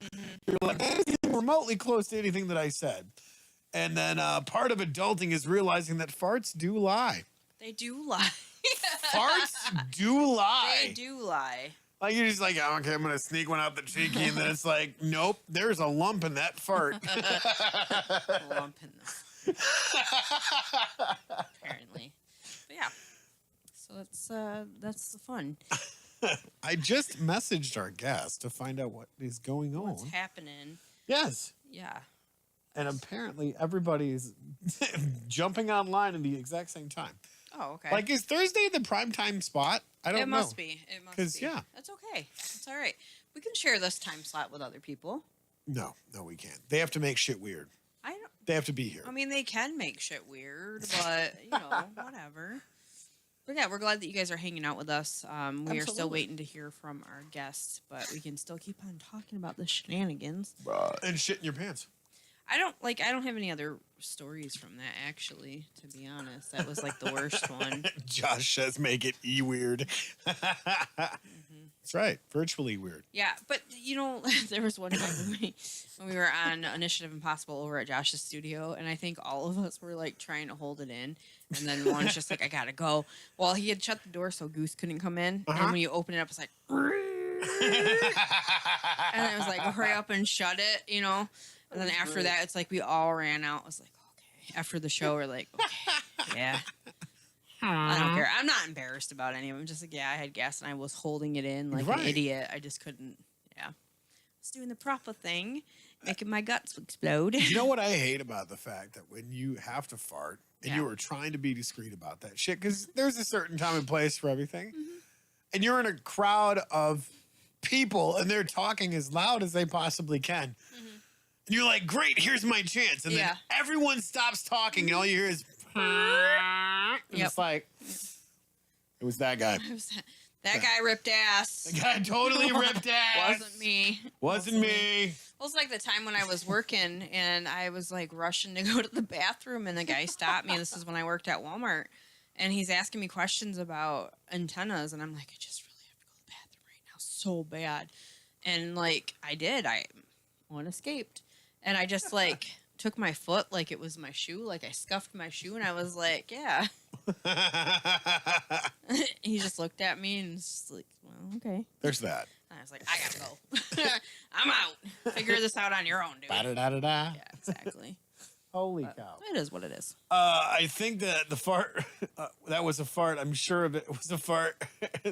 You're like, that isn't remotely close to anything that I said. And then part of adulting is realizing that farts do lie. They do lie. Farts do lie. They do lie. Like you're just like, oh, okay, I'm gonna sneak one out the cheeky, and then it's like, nope, there's a lump in that fart. A lump in the apparently. But yeah. So that's the fun. I just messaged our guest to find out what is going on. What's happening? Yes. Yeah. And apparently everybody is jumping online at the exact same time. Oh, okay. Like, is Thursday the prime time spot? I don't know. It must be. It must be. Yeah. That's okay. It's all right. We can share this time slot with other people. No, we can't. They have to make shit weird. They have to be here. I mean, they can make shit weird, but, whatever. But yeah, we're glad that you guys are hanging out with us. We are still waiting to hear from our guests, but we can still keep on talking about the shenanigans. And shit in your pants. I don't have any other stories from that, actually, to be honest. That was like the worst one. Josh says make it weird. That's right. Virtually weird. Yeah, but there was one time when we were on Initiative Impossible over at Josh's studio, and I think all of us were like trying to hold it in, and then one's just like, I gotta go. Well, he had shut the door so Goose couldn't come in, and when you open it up, it's like and it was like, hurry up and shut it, And then after that, it's like we all ran out. I was like, okay. After the show, we're like, okay, yeah. I don't care. I'm not embarrassed about any of them. Just like, yeah, I had gas and I was holding it in like an idiot. I just couldn't. Yeah. I was doing the proper thing, making my guts explode. You know what I hate about the fact that when you have to fart and you are trying to be discreet about that shit, because there's a certain time and place for everything, and you're in a crowd of people and they're talking as loud as they possibly can. And you're like, great, here's my chance. And then everyone stops talking and all you hear is, and it's like, it was that guy. That guy ripped ass. The guy totally ripped ass. Wasn't me. Wasn't me. It was like the time when I was working and I was like rushing to go to the bathroom and the guy stopped me. This is when I worked at Walmart. And he's asking me questions about antennas. And I'm like, I just really have to go to the bathroom right now so bad. And like I did. One escaped. And I just like took my foot like it was my shoe. Like I scuffed my shoe and I was like, yeah. He just looked at me and was just like, well, okay. There's that. And I was like, I gotta go. I'm out. Figure this out on your own, dude. Ba-da-da-da-da. Yeah, exactly. Holy cow. It is what it is. I think that the fart, that was a fart. I'm sure of it was a fart.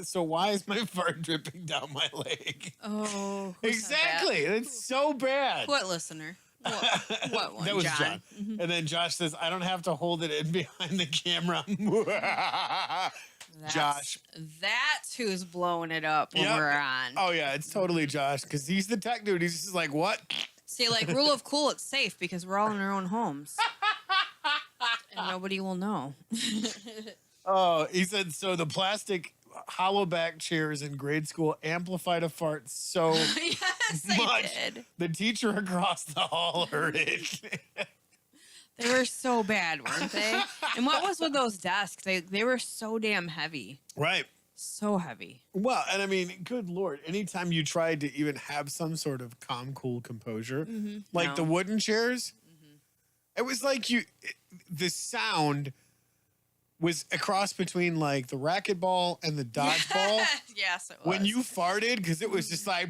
So why is my fart dripping down my leg? Oh. Exactly. It's so bad. What listener? What one? That was John. Mm-hmm. And then Josh says, I don't have to hold it in behind the camera. Josh. That's who's blowing it up when we're on. Oh, yeah. It's totally Josh because he's the tech dude. He's just like, what? See, like, rule of cool, it's safe because we're all in our own homes. And nobody will know. Oh, he said, so the plastic hollow back chairs in grade school amplified a fart so yes, much. They did. The teacher across the hall heard it. They were so bad, weren't they? And what was with those desks? They were so damn heavy. Right. So heavy. Well, and I mean, good Lord, anytime you tried to even have some sort of calm, cool composure, like the wooden chairs, it was like the sound was a cross between like the racquetball and the dodgeball. Yes, it was. When you farted, because it was just like,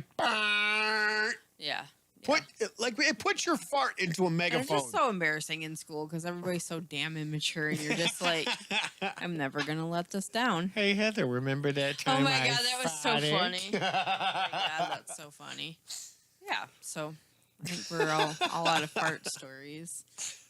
yeah. It puts your fart into a megaphone. It's just so embarrassing in school because everybody's so damn immature, and you're just like, I'm never gonna let this down. Hey Heather, remember that time? Oh my god, that was so funny. Oh my god, that's so funny. Yeah, so I think we're all out of fart stories.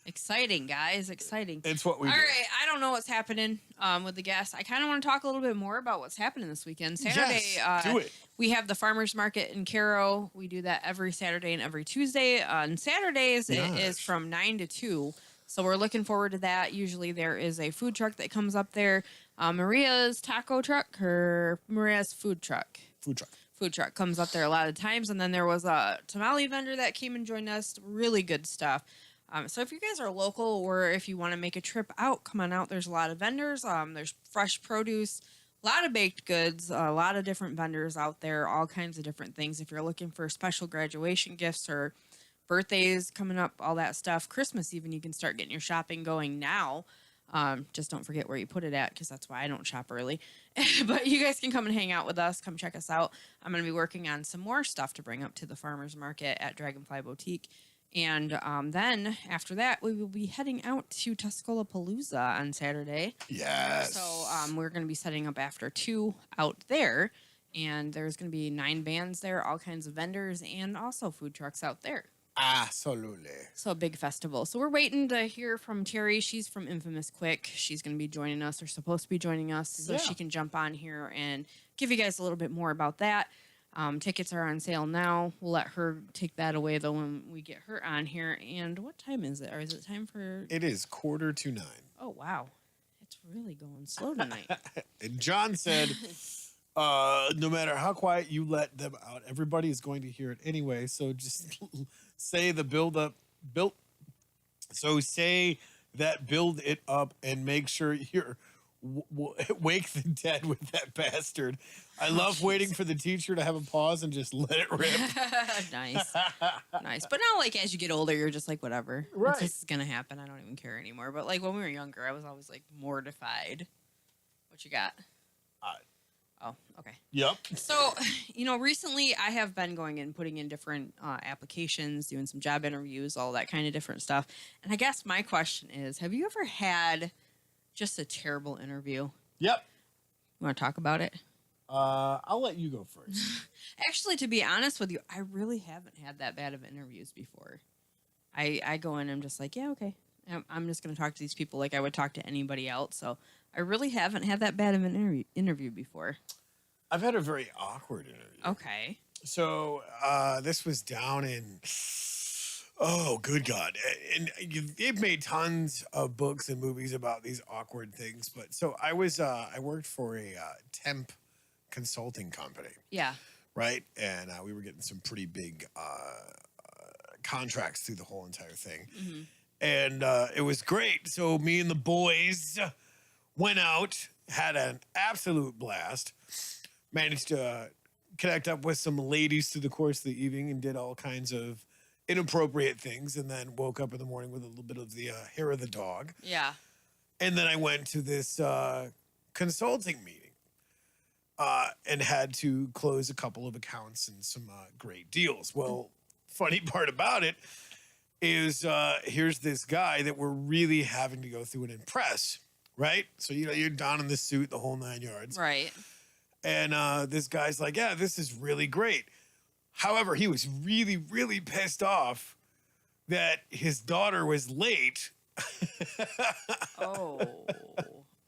Exciting, guys. Exciting. It's what we do. All right. I don't know what's happening with the guests. I kind of want to talk a little bit more about what's happening this weekend. Saturday, do it. We have the farmers market in Caro. We do that every Saturday and every Tuesday. On Saturdays, it is from 9 to 2. So we're looking forward to that. Usually there is a food truck that comes up there. Maria's taco truck or Maria's food truck. Food truck comes up there a lot of times. And then there was a tamale vendor that came and joined us. Really good stuff. So if you guys are local or if you want to make a trip out, come on out. There's a lot of vendors. There's fresh produce, a lot of baked goods, a lot of different vendors out there, all kinds of different things. If you're looking for special graduation gifts or birthdays coming up, all that stuff, Christmas even, you can start getting your shopping going now. Just don't forget where you put it at because that's why I don't shop early. But you guys can come and hang out with us. Come check us out. I'm going to be working on some more stuff to bring up to the farmers market at Dragonfly Boutique. And then after that, we will be heading out to Tuscola-Palooza on Saturday. Yes. So we're going to be setting up after 2 out there. And there's going to be 9 bands there, all kinds of vendors, and also food trucks out there. Absolutely. So a big festival. So we're waiting to hear from Terry. She's from Infamous Quick. She's going to be joining us or supposed to be joining us. So she can jump on here and give you guys a little bit more about that. Tickets are on sale now. We'll let her take that away, though, when we get her on here. And what time is it? Or is it time for... It is 8:45. Oh, wow. It's really going slow tonight. And John said, no matter how quiet you let them out, everybody is going to hear it anyway. So just say the build it up and make sure you're... wake the dead with that bastard. I love waiting for the teacher to have a pause and just let it rip. Nice. But now, like, as you get older, you're just like, whatever. Right. This is going to happen. I don't even care anymore. But, like, when we were younger, I was always, like, mortified. What you got? Oh, okay. Yep. So, recently I have been going and putting in different applications, doing some job interviews, all that kind of different stuff. And I guess my question is, have you ever had just a terrible interview? Yep. You want to talk about it? I'll let you go first. Actually, to be honest with you, I really haven't had that bad of interviews before. I go in and I'm just like, yeah, okay. I'm just going to talk to these people like I would talk to anybody else. So I really haven't had that bad of an interview before. I've had a very awkward interview. Okay. So this was down in... Oh, good God. And they've made tons of books and movies about these awkward things. But so I worked for a temp consulting company. Yeah. Right? And we were getting some pretty big contracts through the whole entire thing. Mm-hmm. And it was great. So me and the boys went out, had an absolute blast, managed to connect up with some ladies through the course of the evening and did all kinds of inappropriate things, and then woke up in the morning with a little bit of the hair of the dog. Yeah. And then I went to this consulting meeting and had to close a couple of accounts and some great deals. Well, funny part about it is here's this guy that we're really having to go through and impress, right? So, you're donning the suit, the whole 9 yards. Right. And this guy's like, yeah, this is really great. However, he was really, really pissed off that his daughter was late. Oh.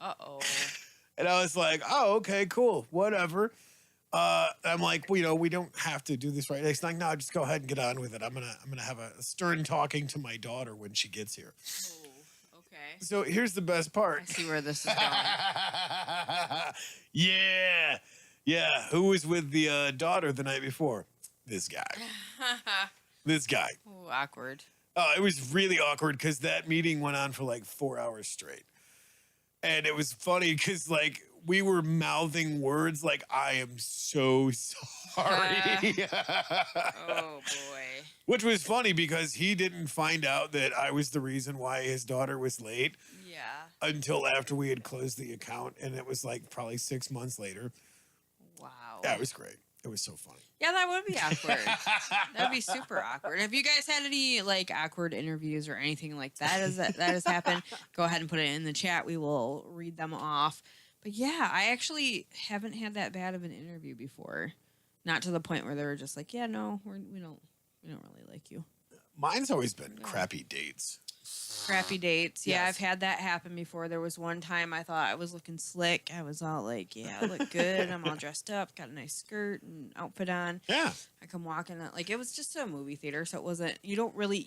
Uh-oh. And I was like, oh, okay, cool, whatever. I'm like, well, we don't have to do this right. He's like, no, just go ahead and get on with it. I'm gonna have a stern talking to my daughter when she gets here. Oh, okay. So here's the best part. I see where this is going. Yeah. Who was with the daughter the night before? This guy. This guy. Ooh, awkward. Oh, it was really awkward because that meeting went on for like 4 hours straight. And it was funny because, like, we were mouthing words like, I am so sorry. Oh, boy. Which was funny because he didn't find out that I was the reason why his daughter was late. Yeah. Until after we had closed the account. And it was like probably 6 months later. Wow. That was great. It was so funny. Yeah, that would be awkward. That'd be super awkward. Have you guys had any like awkward interviews or anything like that? That has happened? Go ahead and put it in the chat. We will read them off. But yeah, I actually haven't had that bad of an interview before. Not to the point where they were just like, "Yeah, no, we don't really like you." Mine's always been crappy dates. Crappy dates. Yeah, Yes. I've had that happen before. There was one time I thought I was looking slick. I was all like, yeah, I look good. I'm all dressed up, got a nice skirt and outfit on. Yeah. I come walking out, like, it was just a movie theater, so it wasn't, you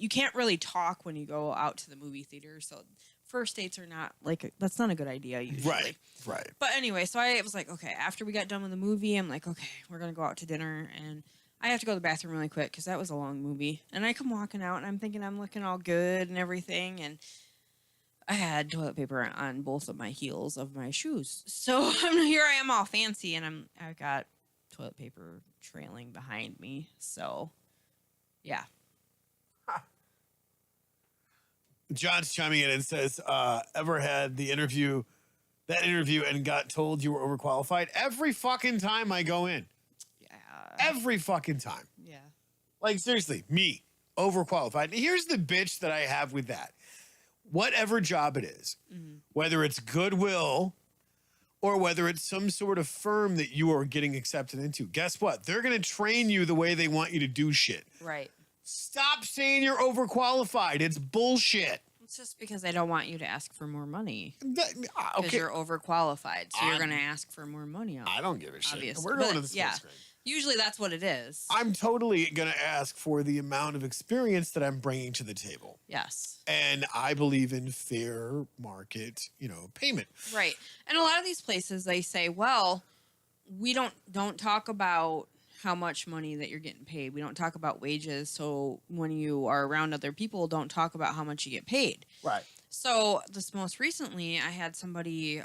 can't really talk when you go out to the movie theater, so first dates are not, like, that's not a good idea usually. Right. But anyway, so I was like, okay, after we got done with the movie, I'm like, okay, we're going to go out to dinner, and I have to go to the bathroom really quick because that was a long movie. And I come walking out, and I'm thinking I'm looking all good and everything, and I had toilet paper on both of my heels of my shoes. So here I am all fancy, and I've got toilet paper trailing behind me. So, yeah. John's chiming in and says, ever had that interview and got told you were overqualified? Every fucking time I go in. Every fucking time. Yeah. Like, seriously, me, overqualified. And here's the bitch that I have with that. Whatever job it is, whether it's Goodwill or whether it's some sort of firm that you are getting accepted into, guess what? They're going to train you the way they want you to do shit. Right. Stop saying you're overqualified. It's bullshit. It's just because I don't want you to ask for more money. Because Because you're overqualified, so you're going to ask for more money. I don't give a shit. Obviously. We're going to the split screen. Usually that's what it is. I'm totally going to ask for the amount of experience that I'm bringing to the table. Yes. And I believe in fair market, payment. Right. And a lot of these places, they say, well, we don't talk about how much money that you're getting paid. We don't talk about wages. So when you are around other people, don't talk about how much you get paid. Right. So this most recently, I had somebody,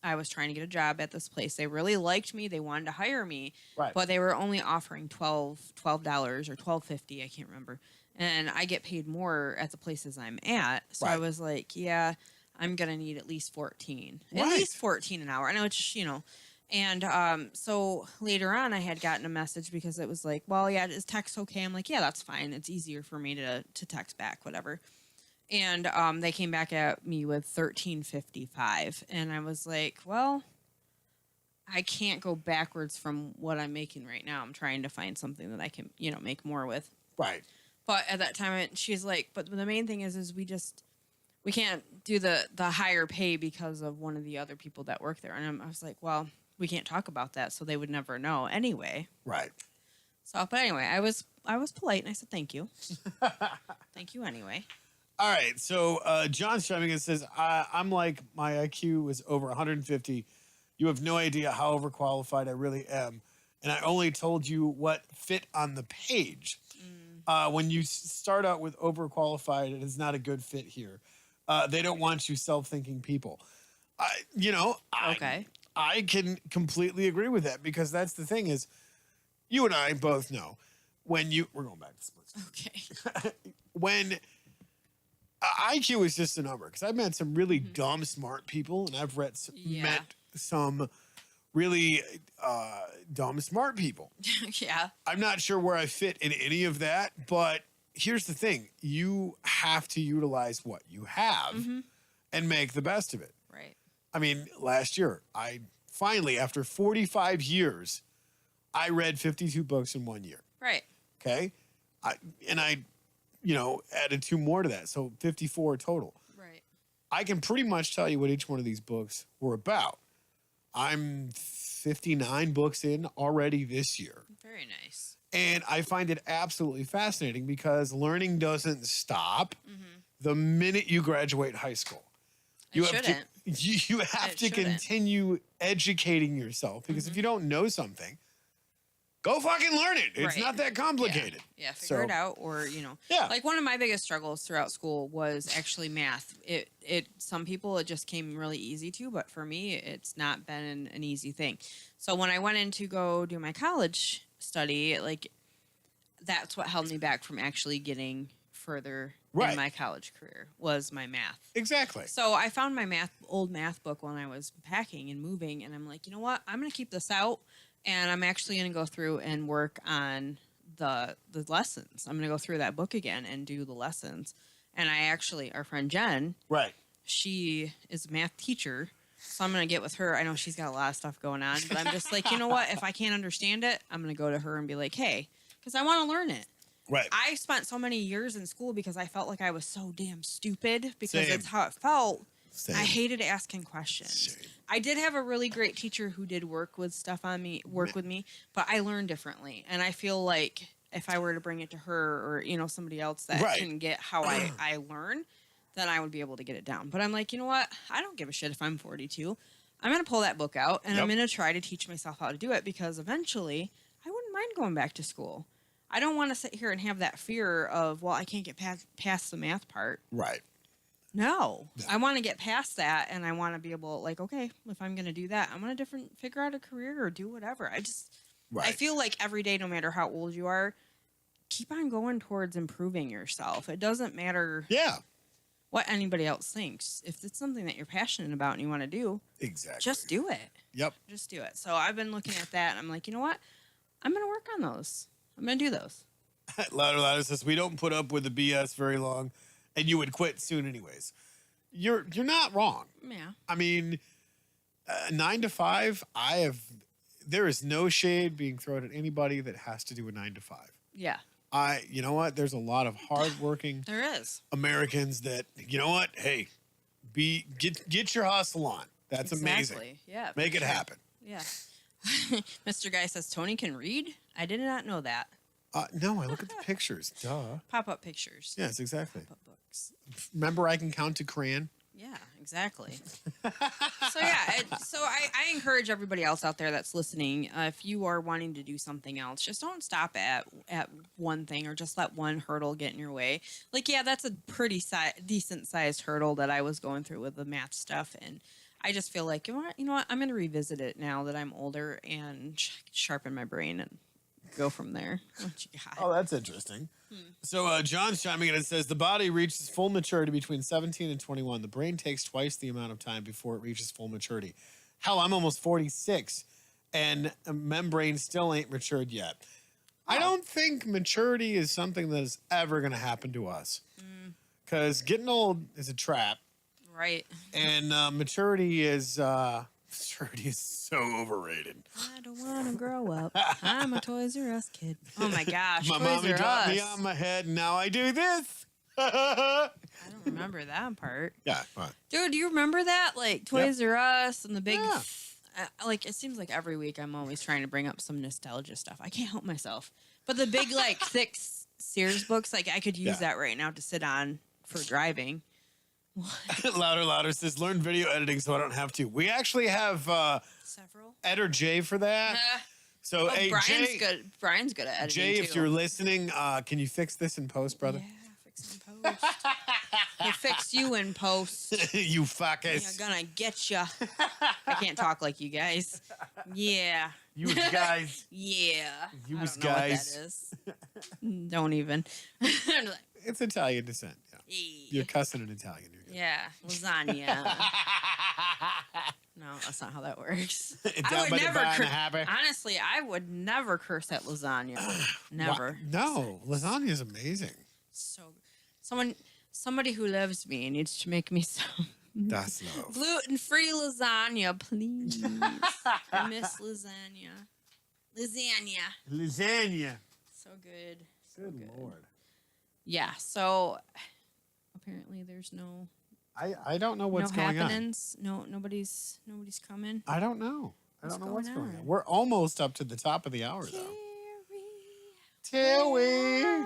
I was trying to get a job at this place. They really liked me. They wanted to hire me. Right. But they were only offering $12 or $12.50. I can't remember. And I get paid more at the places I'm at. So I was like, yeah, I'm going to need at least 14. At least 14 an hour. I know it's just, And so later on, I had gotten a message because it was like, well, yeah, is text okay? I'm like, yeah, that's fine. It's easier for me to text back, whatever. And they came back at me with $13.55. And I was like, well, I can't go backwards from what I'm making right now. I'm trying to find something that I can, make more with. Right. But at that time, she's like, but the main thing is we can't do the higher pay because of one of the other people that work there. And I was like, well, we can't talk about that. So they would never know anyway. Right. So, but anyway, I was polite and I said, thank you. Thank you anyway. All right, so John's chiming in and says, I'm like, my IQ was over 150 You have no idea how overqualified I really am. And I only told you what fit on the page. When you start out with overqualified, it is not a good fit here. They don't want you self-thinking people. Okay. I can completely agree with that because that's the thing is, you and I both know we're going back to splits. Okay. When IQ is just a number, because I've met some really dumb, smart people, and I've met some really dumb, smart people. Yeah. I'm not sure where I fit in any of that, but here's the thing. You have to utilize what you have and make the best of it. Right. I mean, last year, I finally, after 45 years, I read 52 books in 1 year. Right. Okay. I added 2 more to that. So 54 total. Right. I can pretty much tell you what each one of these books were about. I'm 59 books in already this year. Very nice. And I find it absolutely fascinating because learning doesn't stop the minute you graduate high school. You have to continue educating yourself because if you don't know something, go fucking learn it. It's not that complicated. Yeah, figure it out. Or, like one of my biggest struggles throughout school was actually math. Some people, it just came really easy to, but for me, it's not been an easy thing. So when I went in to go do my college study, like that's what held me back from actually getting further in my college career was my math. Exactly. So I found my old math book when I was packing and moving, and I'm like, you know what? I'm going to keep this out. And I'm actually going to go through and work on the lessons. I'm going to go through that book again and do the lessons. And our friend Jen, she is a math teacher. So I'm going to get with her. I know she's got a lot of stuff going on, but I'm just like, you know what? If I can't understand it, I'm going to go to her and be like, hey, because I want to learn it. Right. I spent so many years in school because I felt like I was so damn stupid because that's how it felt. Same. I hated asking questions. Same. I did have a really great teacher who did work with me, but I learned differently. And I feel like if I were to bring it to her or, somebody else that can get how I learn, then I would be able to get it down. But I'm like, you know what? I don't give a shit if I'm 42. I'm going to pull that book out and I'm going to try to teach myself how to do it because eventually I wouldn't mind going back to school. I don't want to sit here and have that fear of, well, I can't get past the math part. Right. No, I want to get past that, and I want to be able, like, okay, if I'm going to do that, I'm going to figure out a career or do whatever. I feel like every day, no matter how old you are, keep on going towards improving yourself. It doesn't matter what anybody else thinks. If it's something that you're passionate about and you want to do, just do it. Yep. Just do it. So I've been looking at that, and I'm like, you know what? I'm going to work on those. I'm going to do those. Louder says, we don't put up with the BS very long. And you would quit soon anyways. You're not wrong. Yeah. I mean, 9 to 5, there is no shade being thrown at anybody that has to do a 9 to 5. Yeah. You know what? There's a lot of hardworking Americans that, you know what? Hey, get your hustle on. That's amazing. Yeah. Make it happen. Yeah. Mr. Guy says Tony can read. I did not know that. No, I look at the pictures. Duh. Pop-up pictures. Yes, exactly. Pop-up books. Remember I can count to crayon? Yeah, exactly. So I encourage everybody else out there that's listening, if you are wanting to do something else, just don't stop at one thing or just let one hurdle get in your way. Like, yeah, that's a pretty decent sized hurdle that I was going through with the math stuff, and I just feel like, you know what, I'm going to revisit it now that I'm older and sharpen my brain and go from there. What you got? Oh, that's interesting. So John's chiming in and says the body reaches full maturity between 17 and 21. The brain takes twice the amount of time before it reaches full maturity. Hell, I'm almost 46 and a membrane still ain't matured yet. I don't think maturity is something that is ever going to happen to us because getting old is a trap. Right. And maturity is so overrated. I don't want to grow up. I'm a Toys R Us kid. Oh my gosh. My mommy dropped me on my head and now I do this. I don't remember that part. Yeah. Right. Dude, do you remember that? Like Toys R Us and the big... Yeah. Like, it seems like every week I'm always trying to bring up some nostalgia stuff. I can't help myself. But the big, thick Sears books, I could use that right now to sit on for driving. Louder says, learn video editing so I don't have to. We actually have several Ed or Jay for that. So, hey, Brian's good at editing. Jay, if you're listening, can you fix this in post, brother? Yeah, fix it in post. He'll fix you in post. You fuckers. You're gonna get ya. I can't talk like you guys. Yeah. You guys. Yeah. You I don't guys. know what that is. Don't even. It's Italian descent. Yeah. You're cussing in Italian. Yeah. Lasagna. No, that's not how that works. I would never honestly, I would never curse at lasagna. Never. No, lasagna is amazing. So, somebody who loves me needs to make me some that's love. Gluten-free lasagna, please. I miss lasagna. Lasagna. So good. Good Lord. Yeah. So apparently there's no. I don't know what's going happenings. On. Nobody's coming. I don't know. I don't know what's going on. We're almost up to the top of the hour though. Terry.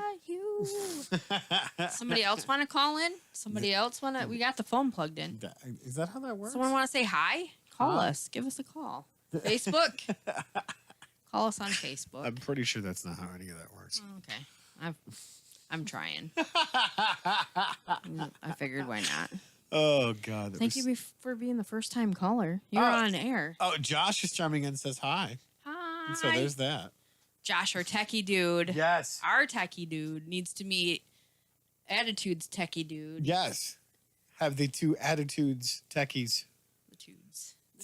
Somebody else want to call in? Somebody else want to? We got the phone plugged in. Is that how that works? Someone want to say hi? Call us. Give us a call. Facebook. Call us on Facebook. I'm pretty sure that's not how any of that works. Okay. I'm trying. I figured why not. Oh, God. Thank you for being the first time caller. You're on air. Oh, Josh is chiming in and says hi. Hi. And so there's that. Josh, our techie dude. Yes. Our techie dude needs to meet Attitude's techie dude. Yes. Have the two Attitudes techies. The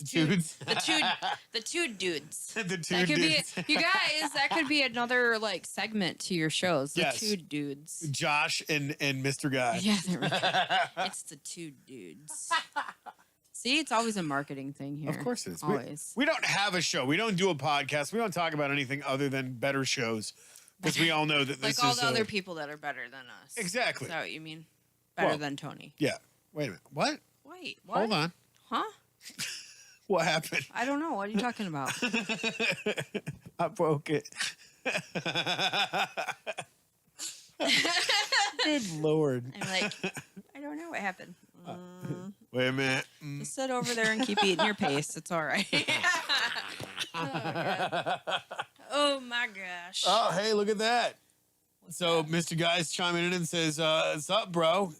tude dudes. The tude that could dudes. Be, you guys, that could be another like segment to your shows. The tude dudes. Josh and Mr. Guy. Yeah, there we go. It's the tude dudes. See, it's always a marketing thing here. Of course it is. Always. We don't have a show. We don't do a podcast. We don't talk about anything other than better shows. Because we all know that this is... Like all the other people that are better than us. Exactly. Is that what you mean? Better than Tony. Yeah. Wait a minute. What? Wait, what? Hold on. Huh? What happened? I don't know. What are you talking about? I broke it. Good Lord. I'm like, I don't know what happened. Wait a minute. Just sit over there and keep eating your paste. It's all right. Oh, my gosh. Oh, hey, look at that. So Mr. Guy's chiming in and says, what's up, bro?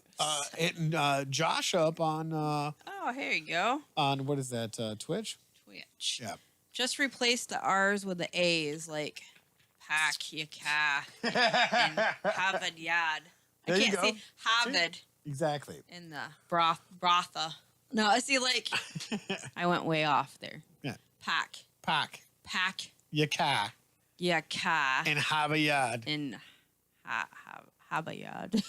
Hitting Josh up on... oh, here you go. On, what is that, Twitch? Twitch. Yeah. Just replace the R's with the A's, like Pak, Yaka, and Harvard Yard. I can't say Harvard. Exactly. In the brotha. No, I see, like, I went way off there. Yeah. Pak. Yaka. And Havayad. In Havayad.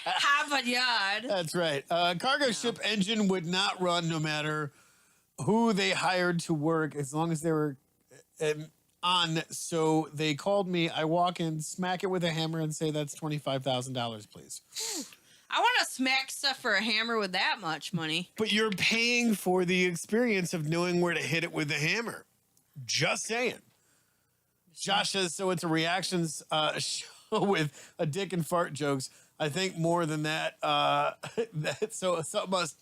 Havayad. That's right. Cargo ship engine would not run no matter who they hired to work as long as they were on. So they called me. I walk in, smack it with a hammer, and say, that's $25,000, please. I want to smack stuff for a hammer with that much money. But you're paying for the experience of knowing where to hit it with the hammer. Just saying. Josh says, so it's a reactions show with a dick and fart jokes. I think more than that. So must.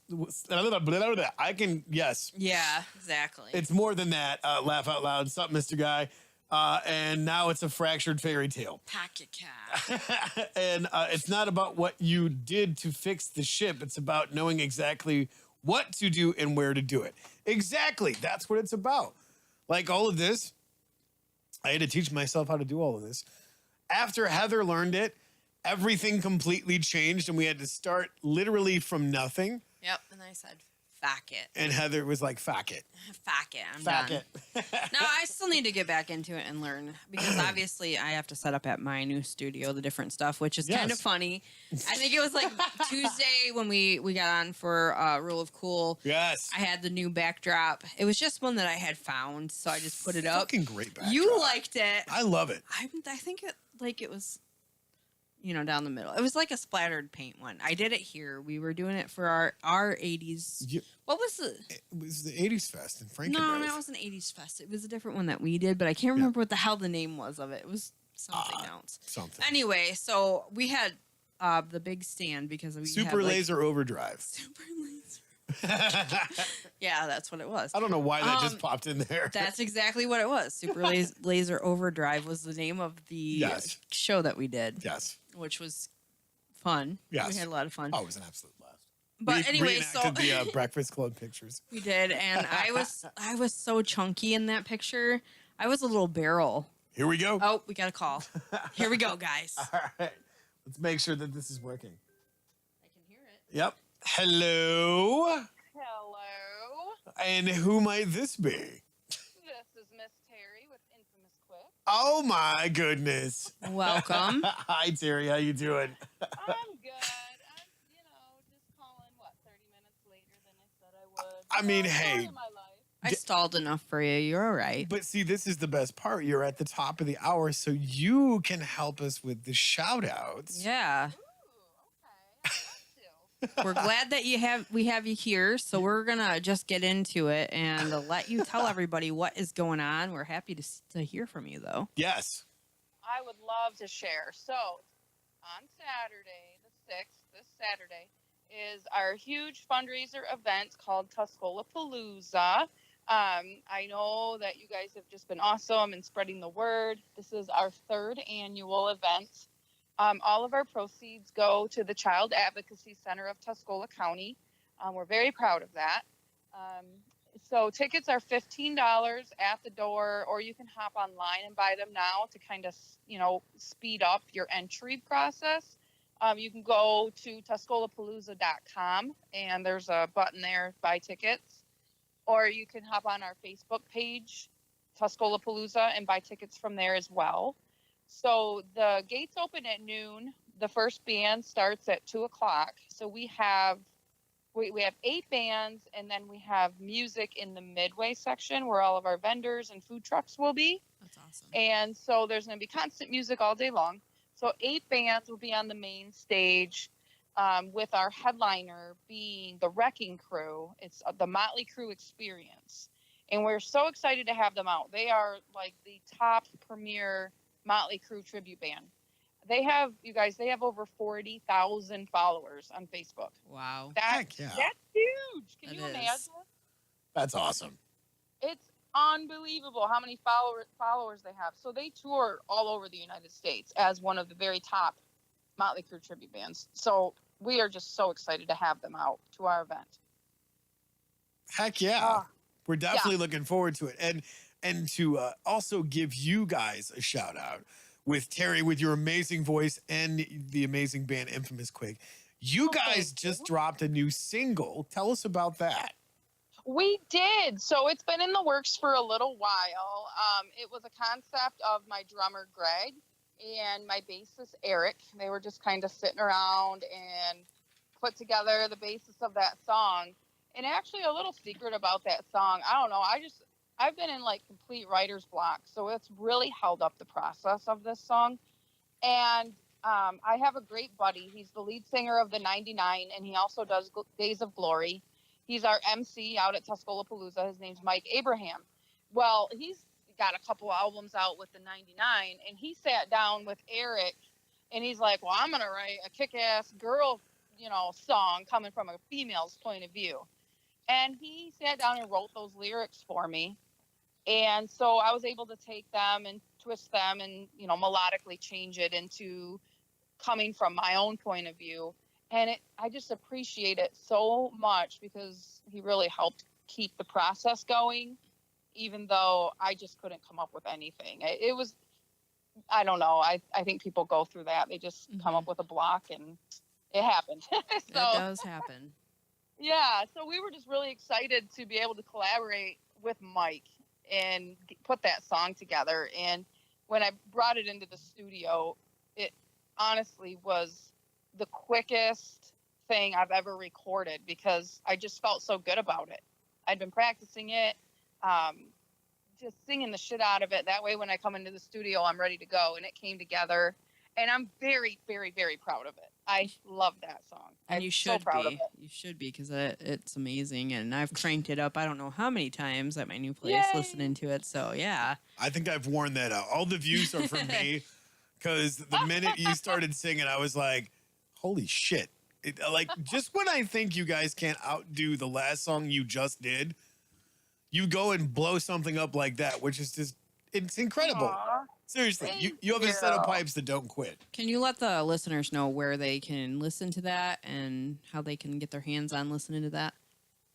I can, yes. Yeah, exactly. It's more than that. Laugh out loud. Sup, Mr. Guy. And now it's a fractured fairy tale. Pocket cat. And it's not about what you did to fix the ship. It's about knowing exactly what to do and where to do it. Exactly. That's what it's about. Like all of this, I had to teach myself how to do all of this. After Heather learned it, everything completely changed and we had to start literally from nothing. Yep. And I said, fuck it. And Heather was like, fuck it. Fuck it. I'm done. No, I still need to get back into it and learn because obviously I have to set up at my new studio the different stuff, which is kind of funny. I think it was like Tuesday when we got on for Rule of Cool. Yes. I had the new backdrop. It was just one that I had found, so I just put it up. Fucking great backdrop. You liked it. I love it. I think it was, down the middle. It was like a splattered paint one. I did it here. We were doing it for our 80s. What was it? It was the 80s Fest in Frankenmuth. No, that was an 80s Fest. It was a different one that we did, but I can't remember what the hell the name was of it. It was something else. Something. Anyway, so we had the big stand because we Super Laser Overdrive. Super Laser. Yeah, that's what it was. I don't know why that just popped in there. That's exactly what it was. Super Laser Overdrive was the name of the show that we did. Yes. Which was fun. Yes. We had a lot of fun. Oh, it was an absolute blast. But anyway, the Breakfast Club pictures. We did, and I was so chunky in that picture. I was a little barrel. Here we go. Oh, we got a call. Here we go, guys. All right. Let's make sure that this is working. I can hear it. Yep. Hello. Hello. And who might this be? This is Miss Terry with Infamous Quick. Oh my goodness. Welcome. Hi Terry, how you doing? I'm good. I'm, just calling, 30 minutes later than I said I would. I mean, hey. I stalled enough for you. You're all right. But see, this is the best part. You're at the top of the hour, so you can help us with the shout outs. Yeah. Ooh, okay. We're glad that we have you here, so we're gonna just get into it and let you tell everybody what is going on. We're happy to hear from you, though. Yes. I would love to share. So, on Saturday, the 6th, this Saturday, is our huge fundraiser event called Tuscola Palooza. I know that you guys have just been awesome in spreading the word. This is our 3rd annual event. All of our proceeds go to the Child Advocacy Center of Tuscola County. We're very proud of that. So tickets are $15 at the door, or you can hop online and buy them now to kind of, speed up your entry process. You can go to TuscolaPalooza.com, and there's a button there, buy tickets. Or you can hop on our Facebook page, Tuscola Palooza, and buy tickets from there as well. So the gates open at noon. The first band starts at 2 o'clock. So we have 8 bands, and then we have music in the midway section where all of our vendors and food trucks will be. That's awesome. And so there's going to be constant music all day long. So 8 bands will be on the main stage, with our headliner being the Wrecking Crew. It's the Motley Crue Experience. And we're so excited to have them out. They are like the top premier Motley Crue tribute band. They have over 40,000 followers on Facebook. Wow. That's huge. Can you imagine? That's awesome. It's unbelievable how many followers they have. So they tour all over the United States as one of the very top Motley Crue tribute bands. So we are just so excited to have them out to our event. Heck yeah. We're definitely looking forward to it. And to also give you guys a shout out with Terry, with your amazing voice and the amazing band Infamous Quick. You guys just dropped a new single. Tell us about that. We did. So it's been in the works for a little while. It was a concept of my drummer, Greg, and my bassist, Eric. They were just kind of sitting around and put together the basis of that song. And actually a little secret about that song, I don't know, I've been in like complete writer's block. So it's really held up the process of this song. And I have a great buddy. He's the lead singer of the 99, and he also does Days of Glory. He's our MC out at Tuscola Palooza. His name's Mike Abraham. Well, he's got a couple albums out with the 99, and he sat down with Eric, and he's like, well, I'm going to write a kick-ass girl, song coming from a female's point of view. And he sat down and wrote those lyrics for me. And so I was able to take them and twist them and, melodically change it into coming from my own point of view. And I just appreciate it so much because he really helped keep the process going, even though I just couldn't come up with anything. It was, I don't know. I think people go through that. They just come up with a block, and it happened. It does happen. Yeah. So we were just really excited to be able to collaborate with Mike and put that song together. And when I brought it into the studio, it honestly was the quickest thing I've ever recorded because I just felt so good about it. I'd been practicing it, just singing the shit out of it. That way, when I come into the studio, I'm ready to go. And it came together, and I'm very, very, very proud of it. I love that song. And you should be. You should be, because it's amazing. And I've cranked it up I don't know how many times at my new place listening to it. So, yeah. I think I've worn that out. All the views are from me because the minute you started singing, I was like, Holy shit. Like, just when I think you guys can't outdo the last song you just did, you go and blow something up like that, which is just, it's incredible. Aw, Seriously, thank you have a set of you. pipes that don't quit. Can you let the listeners know where they can listen to that and how they can get their hands on listening to that?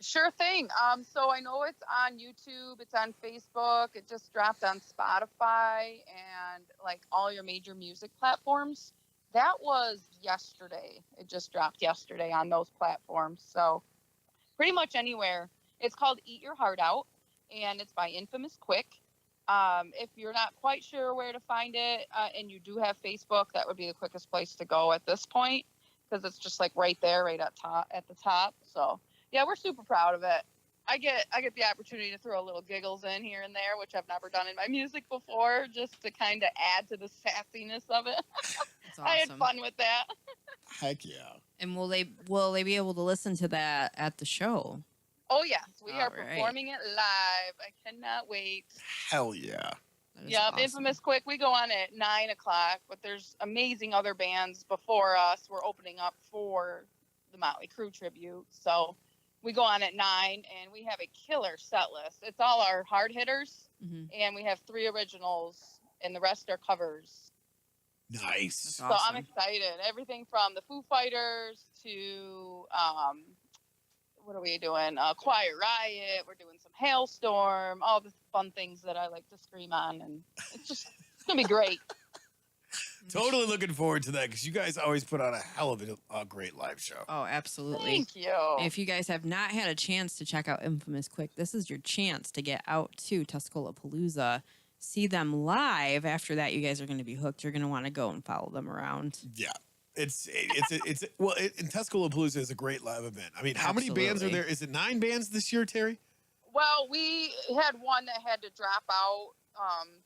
Sure thing. So I know it's on YouTube, it's on Facebook, it just dropped on Spotify and like all your major music platforms. That was yesterday. It just dropped yesterday on those platforms. So pretty much anywhere. It's called Eat Your Heart Out, and it's by Infamous Quick. If you're not quite sure where to find it, and you do have Facebook, that would be the quickest place to go at this point because it's just like right there, right at the top. So yeah, we're super proud of it. I get the opportunity to throw a little giggles in here and there, which I've never done in my music before, just to kind of add to the sassiness of it. That's awesome. I had fun with that. Heck yeah. And will they be able to listen to that at the show? Oh yes, we are right. performing it live. I cannot wait. Hell yeah. Yeah, awesome. Infamous Quick. We go on at 9:00, but there's amazing other bands before us. We're opening up for the Motley Crue tribute, so we go on at 9, and we have a killer set list. It's all our hard hitters, and we have 3 originals, and the rest are covers. Nice. Awesome. So I'm excited. Everything from the Foo Fighters to what are we doing? Quiet Riot. We're doing some Hailstorm. All the fun things that I like to scream on, and it's gonna be great. Totally looking forward to that because you guys always put on a hell of a great live show. Oh, absolutely. Thank you. If you guys have not had a chance to check out Infamous Quick, this is your chance to get out to Tuscola Palooza, see them live. After that, you guys are going to be hooked. You're going to want to go and follow them around. Yeah. And Tuscola Palooza is a great live event. I mean, how many bands are there? Is it 9 bands this year, Terry? Well, we had one that had to drop out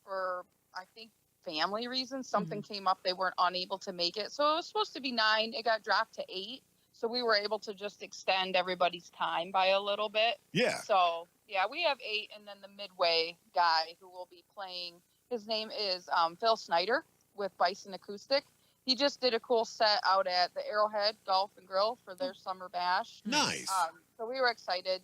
for, I think, family reasons. Something came up. They weren't unable to make it. So it was supposed to be 9. It got dropped to 8. So we were able to just extend everybody's time by a little bit. Yeah. So, yeah, we have 8. And then the Midway guy who will be playing, his name is Phil Snyder with Bison Acoustic. He just did a cool set out at the Arrowhead Golf and Grill for their summer bash. Nice. So we were excited.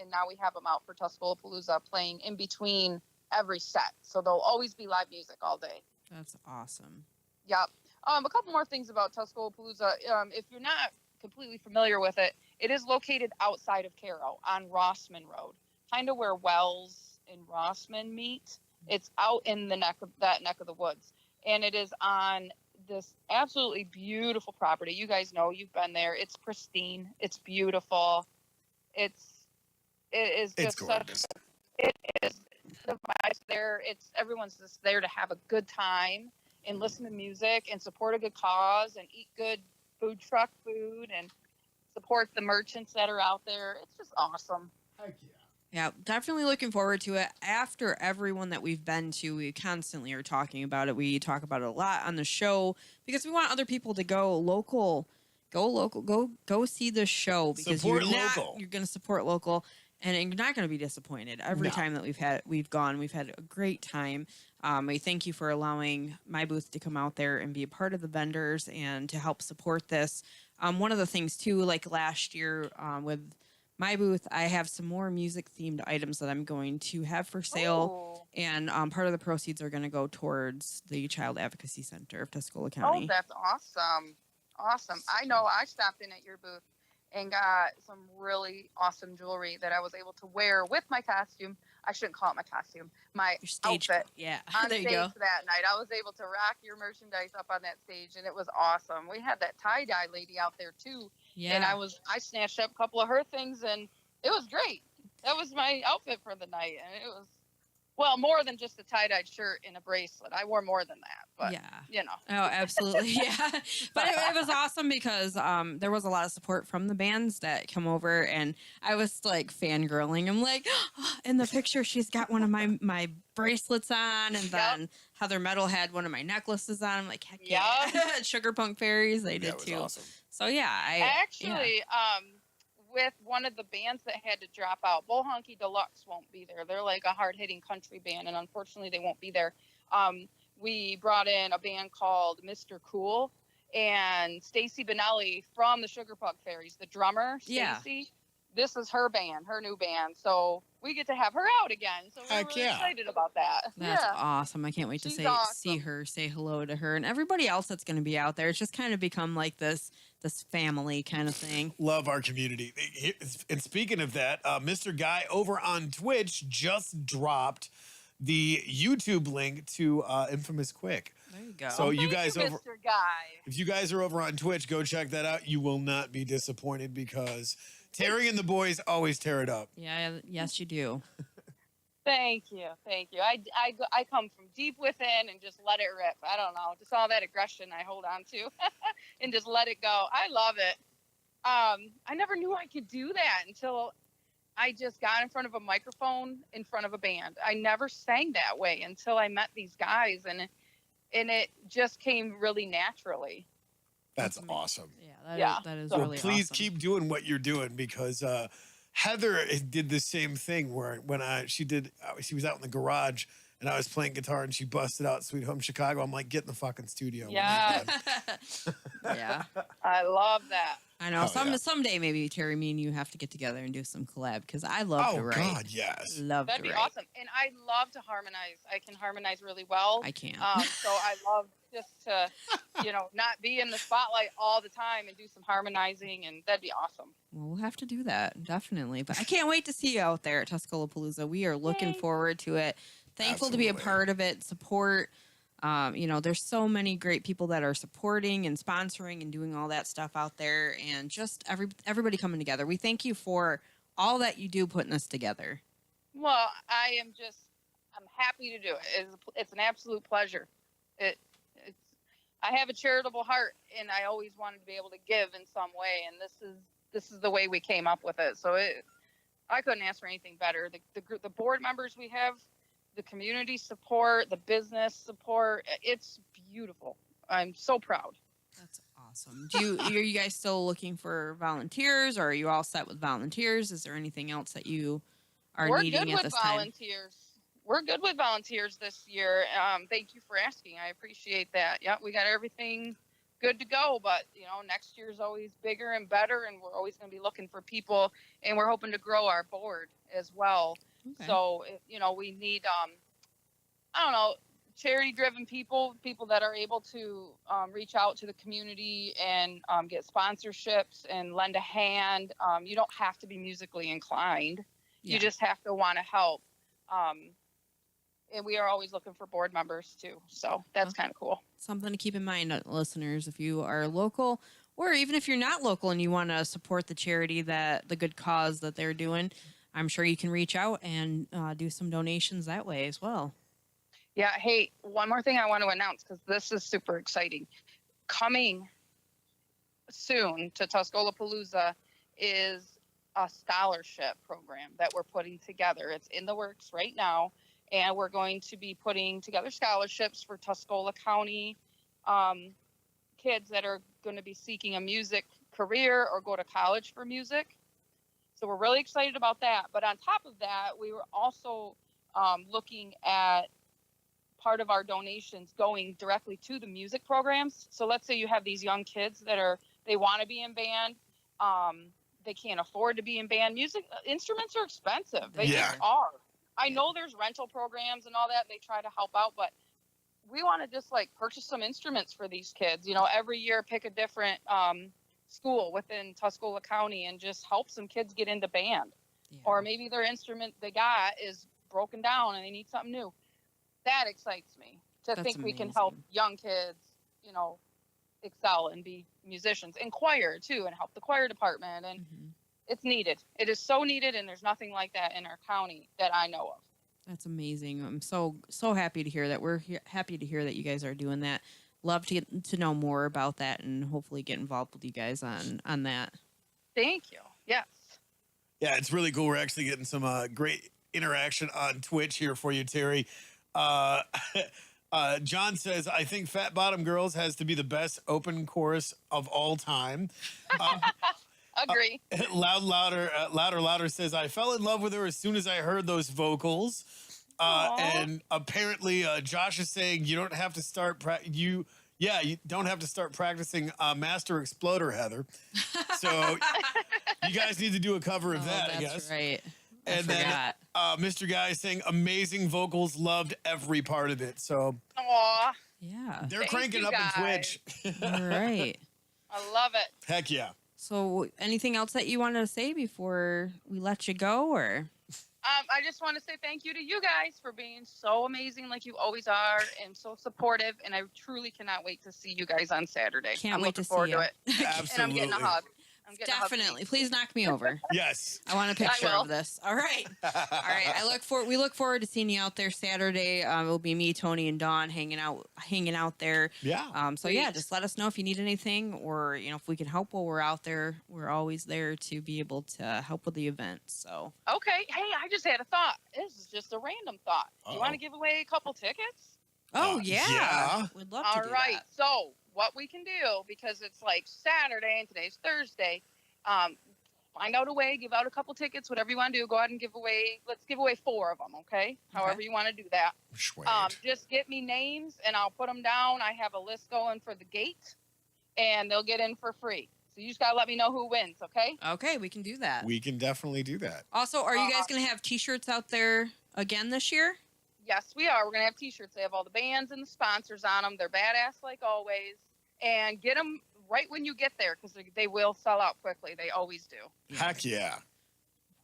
And now we have them out for Tuscola Palooza playing in between every set. So there'll always be live music all day. That's awesome. Yep. A couple more things about Tuscola Palooza. If you're not completely familiar with it, it is located outside of Cairo on Rossman Road, kind of where Wells and Rossman meet. It's out in the neck of the woods. And it is on this absolutely beautiful property. You guys know, you've been there. It's pristine. It's beautiful. It is just gorgeous. It is the vibes there. Everyone's just there to have a good time and listen to music and support a good cause and eat good food truck food and support the merchants that are out there. It's just awesome. Heck yeah. Yeah, definitely looking forward to it. After everyone that we've been to, we constantly are talking about it. We talk about it a lot on the show because we want other people to go local, go see the show because you're going to support local, and you're not going to be disappointed. Every time that we've gone, we've had a great time. We thank you for allowing my booth to come out there and be a part of the vendors and to help support this. One of the things too, like last year with my booth, I have some more music-themed items that I'm going to have for sale, and part of the proceeds are going to go towards the Child Advocacy Center of Tuscola County. Oh, that's awesome. Awesome. I know I stopped in at your booth and got some really awesome jewelry that I was able to wear with my costume. I shouldn't call it my costume, my stage outfit. Yeah, on there you stage go. That night, I was able to rock your merchandise up on that stage, and it was awesome. We had that tie-dye lady out there, too. Yeah. And I snatched up a couple of her things, and it was great. That was my outfit for the night. And it was, well, more than just a tie-dyed shirt and a bracelet. I wore more than that. But, you know. Oh, absolutely. Yeah. But it was awesome because there was a lot of support from the bands that come over. And I was like fangirling. I'm like, oh, in the picture, she's got one of my bracelets on. And then Heather Metal had one of my necklaces on. I'm like, heck yeah. Sugar Punk Fairies, they did too. Awesome. So, yeah. With one of the bands that had to drop out, Bull Honky Deluxe won't be there. They're like a hard-hitting country band, and unfortunately they won't be there. We brought in a band called Mr. Cool, And Stacy Benelli from the Sugar Puck Fairies, the drummer, Stacy, this is her band, her new band. So we get to have her out again. So we're really excited about that. That's awesome. I can't wait to see her, say hello to her and everybody else that's going to be out there. It's just kind of become like this family kind of thing. Love our community. And speaking of that, Mr. Guy over on Twitch just dropped the YouTube link to Infamous Quick. There you go. So you guys Mr. Guy. If you guys are over on Twitch, go check that out. You will not be disappointed because Terry and the boys always tear it up. Yeah, yes, you do. Thank you. I come from deep within and just let it rip. I don't know, just all that aggression I hold on to and just let it go. I love it. I never knew I could do that until I just got in front of a microphone in front of a band. I never sang that way until I met these guys, and it just came really naturally. That's awesome. Yeah, that is really awesome. Please keep doing what you're doing because Heather did the same thing where when she was out in the garage and I was playing guitar and she busted out Sweet Home Chicago. I'm like, get in the fucking studio. Yeah. Yeah. I love that. I know. Someday maybe Terry, me and you have to get together and do some collab because I love to write. Oh God, yes. That'd be awesome. And I love to harmonize. I can harmonize really well. I can't. So I love just to, not be in the spotlight all the time and do some harmonizing, and that'd be awesome. Well, we'll have to do that, definitely. But I can't wait to see you out there at Tuscola-Palooza. We are looking forward to it. Thankful to be a part of it, support. There's so many great people that are supporting and sponsoring and doing all that stuff out there, and just everybody coming together. We thank you for all that you do putting this together. Well, I'm happy to do it. It's an absolute pleasure. I have a charitable heart, and I always wanted to be able to give in some way, and this is the way we came up with it. So I couldn't ask for anything better. The board members we have, the community support, the business support, it's beautiful. I'm so proud. That's awesome. Are you guys still looking for volunteers, or are you all set with volunteers? Is there anything else that you are needing at this time? We're good with volunteers this year. Thank you for asking. I appreciate that. Yeah, we got everything good to go, but next year's always bigger and better, and we're always going to be looking for people, and we're hoping to grow our board as well. Okay. So, we need, charity-driven people that are able to reach out to the community and get sponsorships and lend a hand. You don't have to be musically inclined. Yeah. You just have to want to help. And we are always looking for board members, too. So that's kind of cool. Something to keep in mind, listeners, if you are local, or even if you're not local and you want to support the charity, the good cause that they're doing, I'm sure you can reach out and do some donations that way as well. Yeah. Hey, one more thing I want to announce, because this is super exciting. Coming soon to Tuscola-Palooza is a scholarship program that we're putting together. It's in the works right now, and we're going to be putting together scholarships for Tuscola County kids that are going to be seeking a music career or go to college for music. So we're really excited about that. But on top of that, we were also looking at part of our donations going directly to the music programs. So let's say you have these young kids they want to be in band. They can't afford to be in band. Music instruments are expensive. They just are. I know there's rental programs and all that. They try to help out, but we want to just purchase some instruments for these kids. Every year pick a different school within Tuscola County and just help some kids get into band. Yeah. Or maybe their instrument they got is broken down and they need something new. That excites me to think we can help young kids, excel and be musicians, and choir too, and help the choir department. And it's needed. It is so needed, and there's nothing like that in our county that I know of. That's amazing. I'm so happy to hear that. We're happy to hear that you guys are doing that. Love to get to know more about that and hopefully get involved with you guys on that. Thank you. Yes. Yeah, it's really cool. We're actually getting some great interaction on Twitch here for you, Terry. John says, I think Fat Bottom Girls has to be the best open chorus of all time. Agree. Louder says, I fell in love with her as soon as I heard those vocals. And apparently Josh is saying you don't have to start. You Yeah, you don't have to start practicing Master Exploder, Heather. So you guys need to do a cover of that, I guess. That's right. And then Mr. Guy is saying amazing vocals, loved every part of it. So Aw. Yeah. they're cranking up in Twitch. All right. I love it. Heck yeah. So anything else that you wanted to say before we let you go, or? I just want to say thank you to you guys for being so amazing like you always are and so supportive. And I truly cannot wait to see you guys on Saturday. Can't I'm wait looking to forward see you. to it. Absolutely. And I'm getting a hug. Definitely. Please knock me over. Yes. I want a picture of this. All right. All right. We look forward to seeing you out there Saturday. It'll be me, Tony, and Dawn hanging out there. Yeah. So yeah, just let us know if you need anything, or if we can help while we're out there. We're always there to be able to help with the event. So okay. Hey, I just had a thought. This is just a random thought. Do you want to give away a couple tickets? Oh yeah. Yeah. We'd love to do All right. that. So what we can do, because it's like Saturday and today's Thursday, find out a way, give out a couple tickets, whatever you want to do. Go ahead and let's give away 4 of them, okay? However you want to do that. Sweet. Just get me names and I'll put them down. I have a list going for the gate and they'll get in for free. So you just got to let me know who wins, okay? Okay, we can do that. We can definitely do that. Also, are you guys going to have t-shirts out there again this year? Yes, we are. We're going to have t-shirts. They have all the bands and the sponsors on them. They're badass like always. And get them right when you get there because they will sell out quickly. They always do. Heck yeah.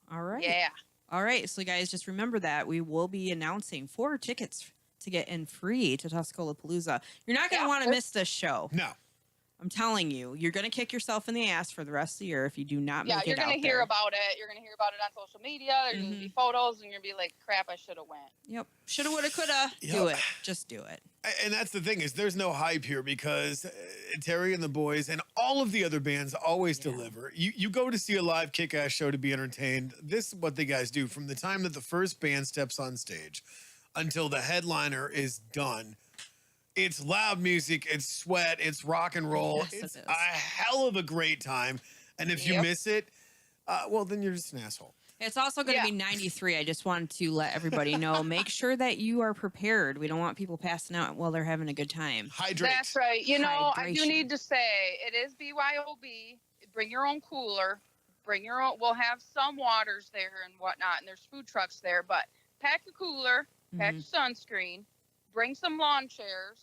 All right. Yeah. All right. So, guys, just remember that we will be announcing 4 tickets to get in free to Tuscola Palooza. You're not going to want to miss this show. No. I'm telling you, you're going to kick yourself in the ass for the rest of the year if you do not make it out there. Yeah, you're going to hear about it. You're going to hear about it on social media. There's going to be photos, and you're going to be like, crap, I should have went. Yep. Shoulda, woulda, coulda. Yep. Do it. Just do it. And that's the thing is there's no hype here because Terry and the boys and all of the other bands always deliver. You go to see a live kick-ass show to be entertained. This is what the guys do from the time that the first band steps on stage until the headliner is done. It's loud music, it's sweat, it's rock and roll. Yes, it's it is. a hell of a great time. And if you miss it, well, then you're just an asshole. It's also going to be 93. I just wanted to let everybody know. Make sure that you are prepared. We don't want people passing out while they're having a good time. Hydrate. That's right. You know, I do Hydration. need to say, it is BYOB. Bring your own cooler. Bring your own. We'll have some waters there and whatnot, and there's food trucks there. But pack a cooler, pack your sunscreen, bring some lawn chairs,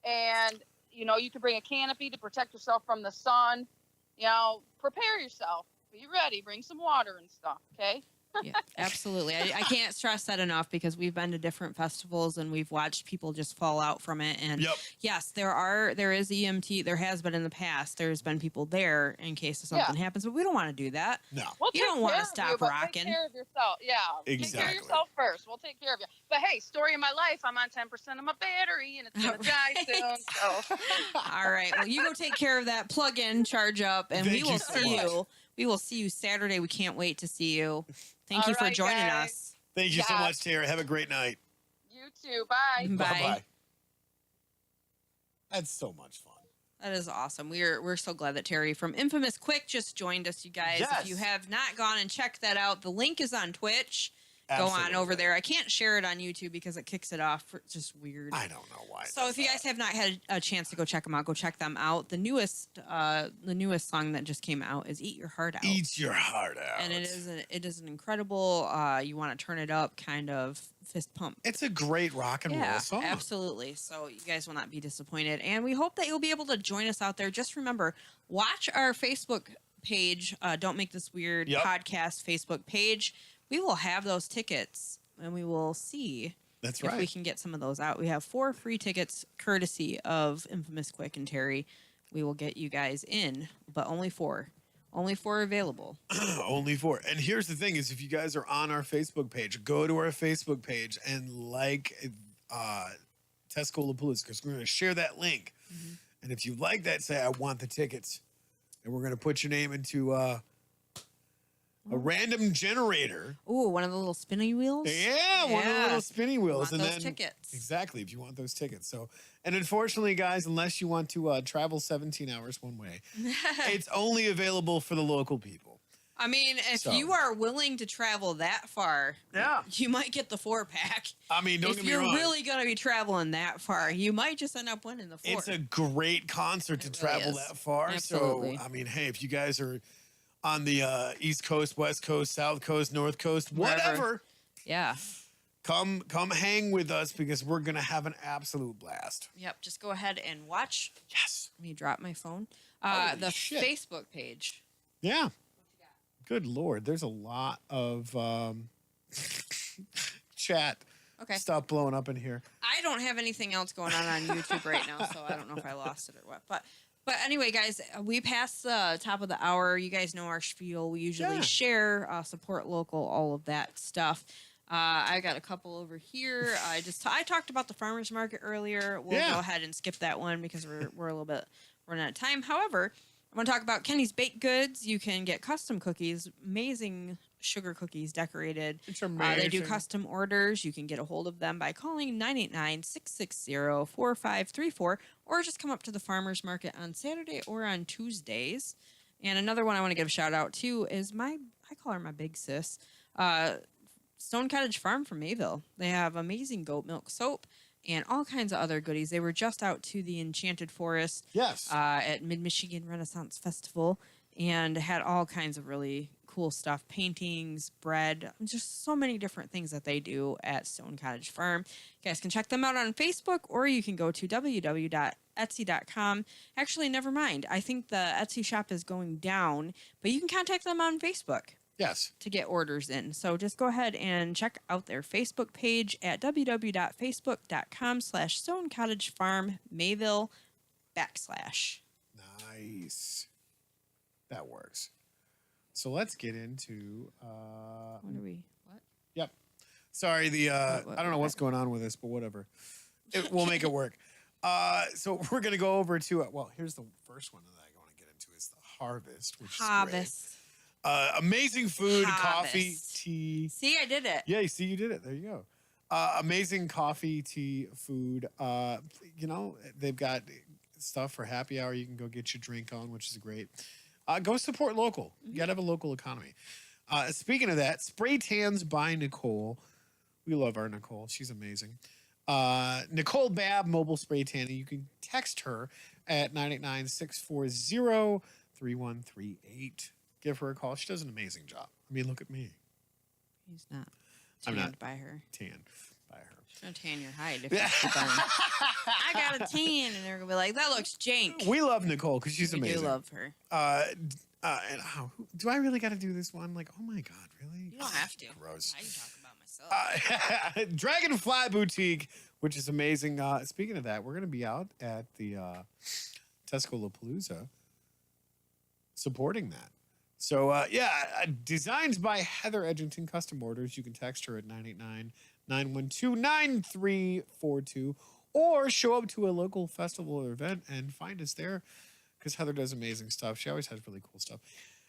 and, you can bring a canopy to protect yourself from the sun. Prepare yourself. Be ready. Bring some water and stuff, okay? Yeah, absolutely. I can't stress that enough because we've been to different festivals and we've watched people just fall out from it. And yes, there is EMT. There has been in the past. There's been people there in case something happens, but we don't want to do that. No. You don't want to stop rocking. Take care of yourself. Yeah. Exactly. Take care of yourself first. We'll take care of you. But hey, story of my life. I'm on 10% of my battery and it's going to die soon. So. All right. Well, you go take care of that. Plug in, charge up, and we will see you. We will see you Saturday. We can't wait to see you. Thank you for joining us. Thank you so much, Tara. Have a great night. You too. Bye. Bye. Bye-bye. That's so much fun. That is awesome. We're so glad that Terry from Infamous Quick just joined us, you guys. Yes. If you have not gone and checked that out, the link is on Twitch. Absolutely. Go on over there. I can't share it on YouTube because it kicks it off. It's just weird. I don't know why. So if you guys have not had a chance to go check them out, go check them out. The newest song that just came out is "Eat Your Heart Out." Eat your heart out. And it is an incredible. You want to turn it up, kind of fist pump. It's a great rock and roll song. Absolutely. So you guys will not be disappointed, and we hope that you'll be able to join us out there. Just remember, watch our Facebook page. Don't Make This Weird podcast Facebook page. We will have those tickets, and we will see if we can get some of those out. We have 4 free tickets courtesy of Infamous Quick and Terry. We will get you guys in, but only 4. Only 4 available. Only 4. And here's the thing is if you guys are on our Facebook page, go to our Facebook page and Tuscola Palooza because we're going to share that link. Mm-hmm. And if you like that, say, I want the tickets. And we're going to put your name into a random generator. Ooh, one of the little spinny wheels? Yeah, one of the little spinny wheels. Want those tickets. Exactly, if you want those tickets. So, and unfortunately, guys, unless you want to travel 17 hours one way, it's only available for the local people. I mean, if you are willing to travel that far, you might get the 4-pack. I mean, don't get me wrong. If you're really going to be traveling that far, you might just end up winning the 4. It's a great concert to travel that far. Absolutely. So, I mean, hey, if you guys are on the East Coast, West Coast, South Coast, North Coast, whatever. Yeah. Come hang with us because we're going to have an absolute blast. Yep. Just go ahead and watch. Yes. Let me drop my phone. The Facebook page. Yeah. Good Lord. There's a lot of chat stuff blowing up in here. I don't have anything else going on YouTube right now, so I don't know if I lost it or what. But anyway, guys, we passed the top of the hour. You guys know our spiel. We usually share, support local, all of that stuff. I got a couple over here. I talked about the farmers market earlier. We'll go ahead and skip that one because we're a little bit running out of time. However, I want to talk about Kenny's Baked Goods. You can get custom cookies, amazing sugar cookies decorated. It's amazing. They do custom orders. You can get a hold of them by calling 989-660-4534 or just come up to the farmers market on Saturday or on Tuesdays. And another one I want to give a shout out to is I call her my big sis, Stone Cottage Farm from Mayville. They have amazing goat milk soap and all kinds of other goodies. They were just out to the Enchanted Forest at Mid-Michigan Renaissance Festival and had all kinds of really cool stuff, paintings, bread, just so many different things that they do at Stone Cottage Farm. You guys can check them out on Facebook or you can go to www.etsy.com. Actually, never mind. I think the Etsy shop is going down, but you can contact them on Facebook. Yes. To get orders in. So just go ahead and check out their Facebook page at www.facebook.com/Stone Cottage Farm Mayville /. Nice. That works. So let's get into What? Yep. Sorry, I don't know what's going on with this, but whatever. We'll make it work. So we're gonna go over to here's the first one that I want to get into is the harvest, which is great. Amazing food, coffee, tea. See, I did it. Yeah, you see, you did it. There you go. Amazing coffee, tea, food. They've got stuff for happy hour. You can go get your drink on, which is great. Go support local. You got to have a local economy. Speaking of that, Spray Tans by Nicole. We love our Nicole. She's amazing. Nicole Babb, mobile spray tanning. You can text her at 989-640-3138. Give her a call. She does an amazing job. I mean, look at me. He's not. I'm not by her. Tanned by her. She's gonna tan your hide if you I got a tan, and they're gonna be like, "That looks jank." We love Nicole because she's amazing. We do love her. Do I really got to do this one? Like, oh my god, really? You don't have to. Gross. I can talk about myself. Dragonfly Boutique, which is amazing. Speaking of that, we're gonna be out at the Tuscaloosa supporting that. So, designs by Heather Edgington, custom orders. You can text her at 989-912-9342 or show up to a local festival or event and find us there because Heather does amazing stuff. She always has really cool stuff.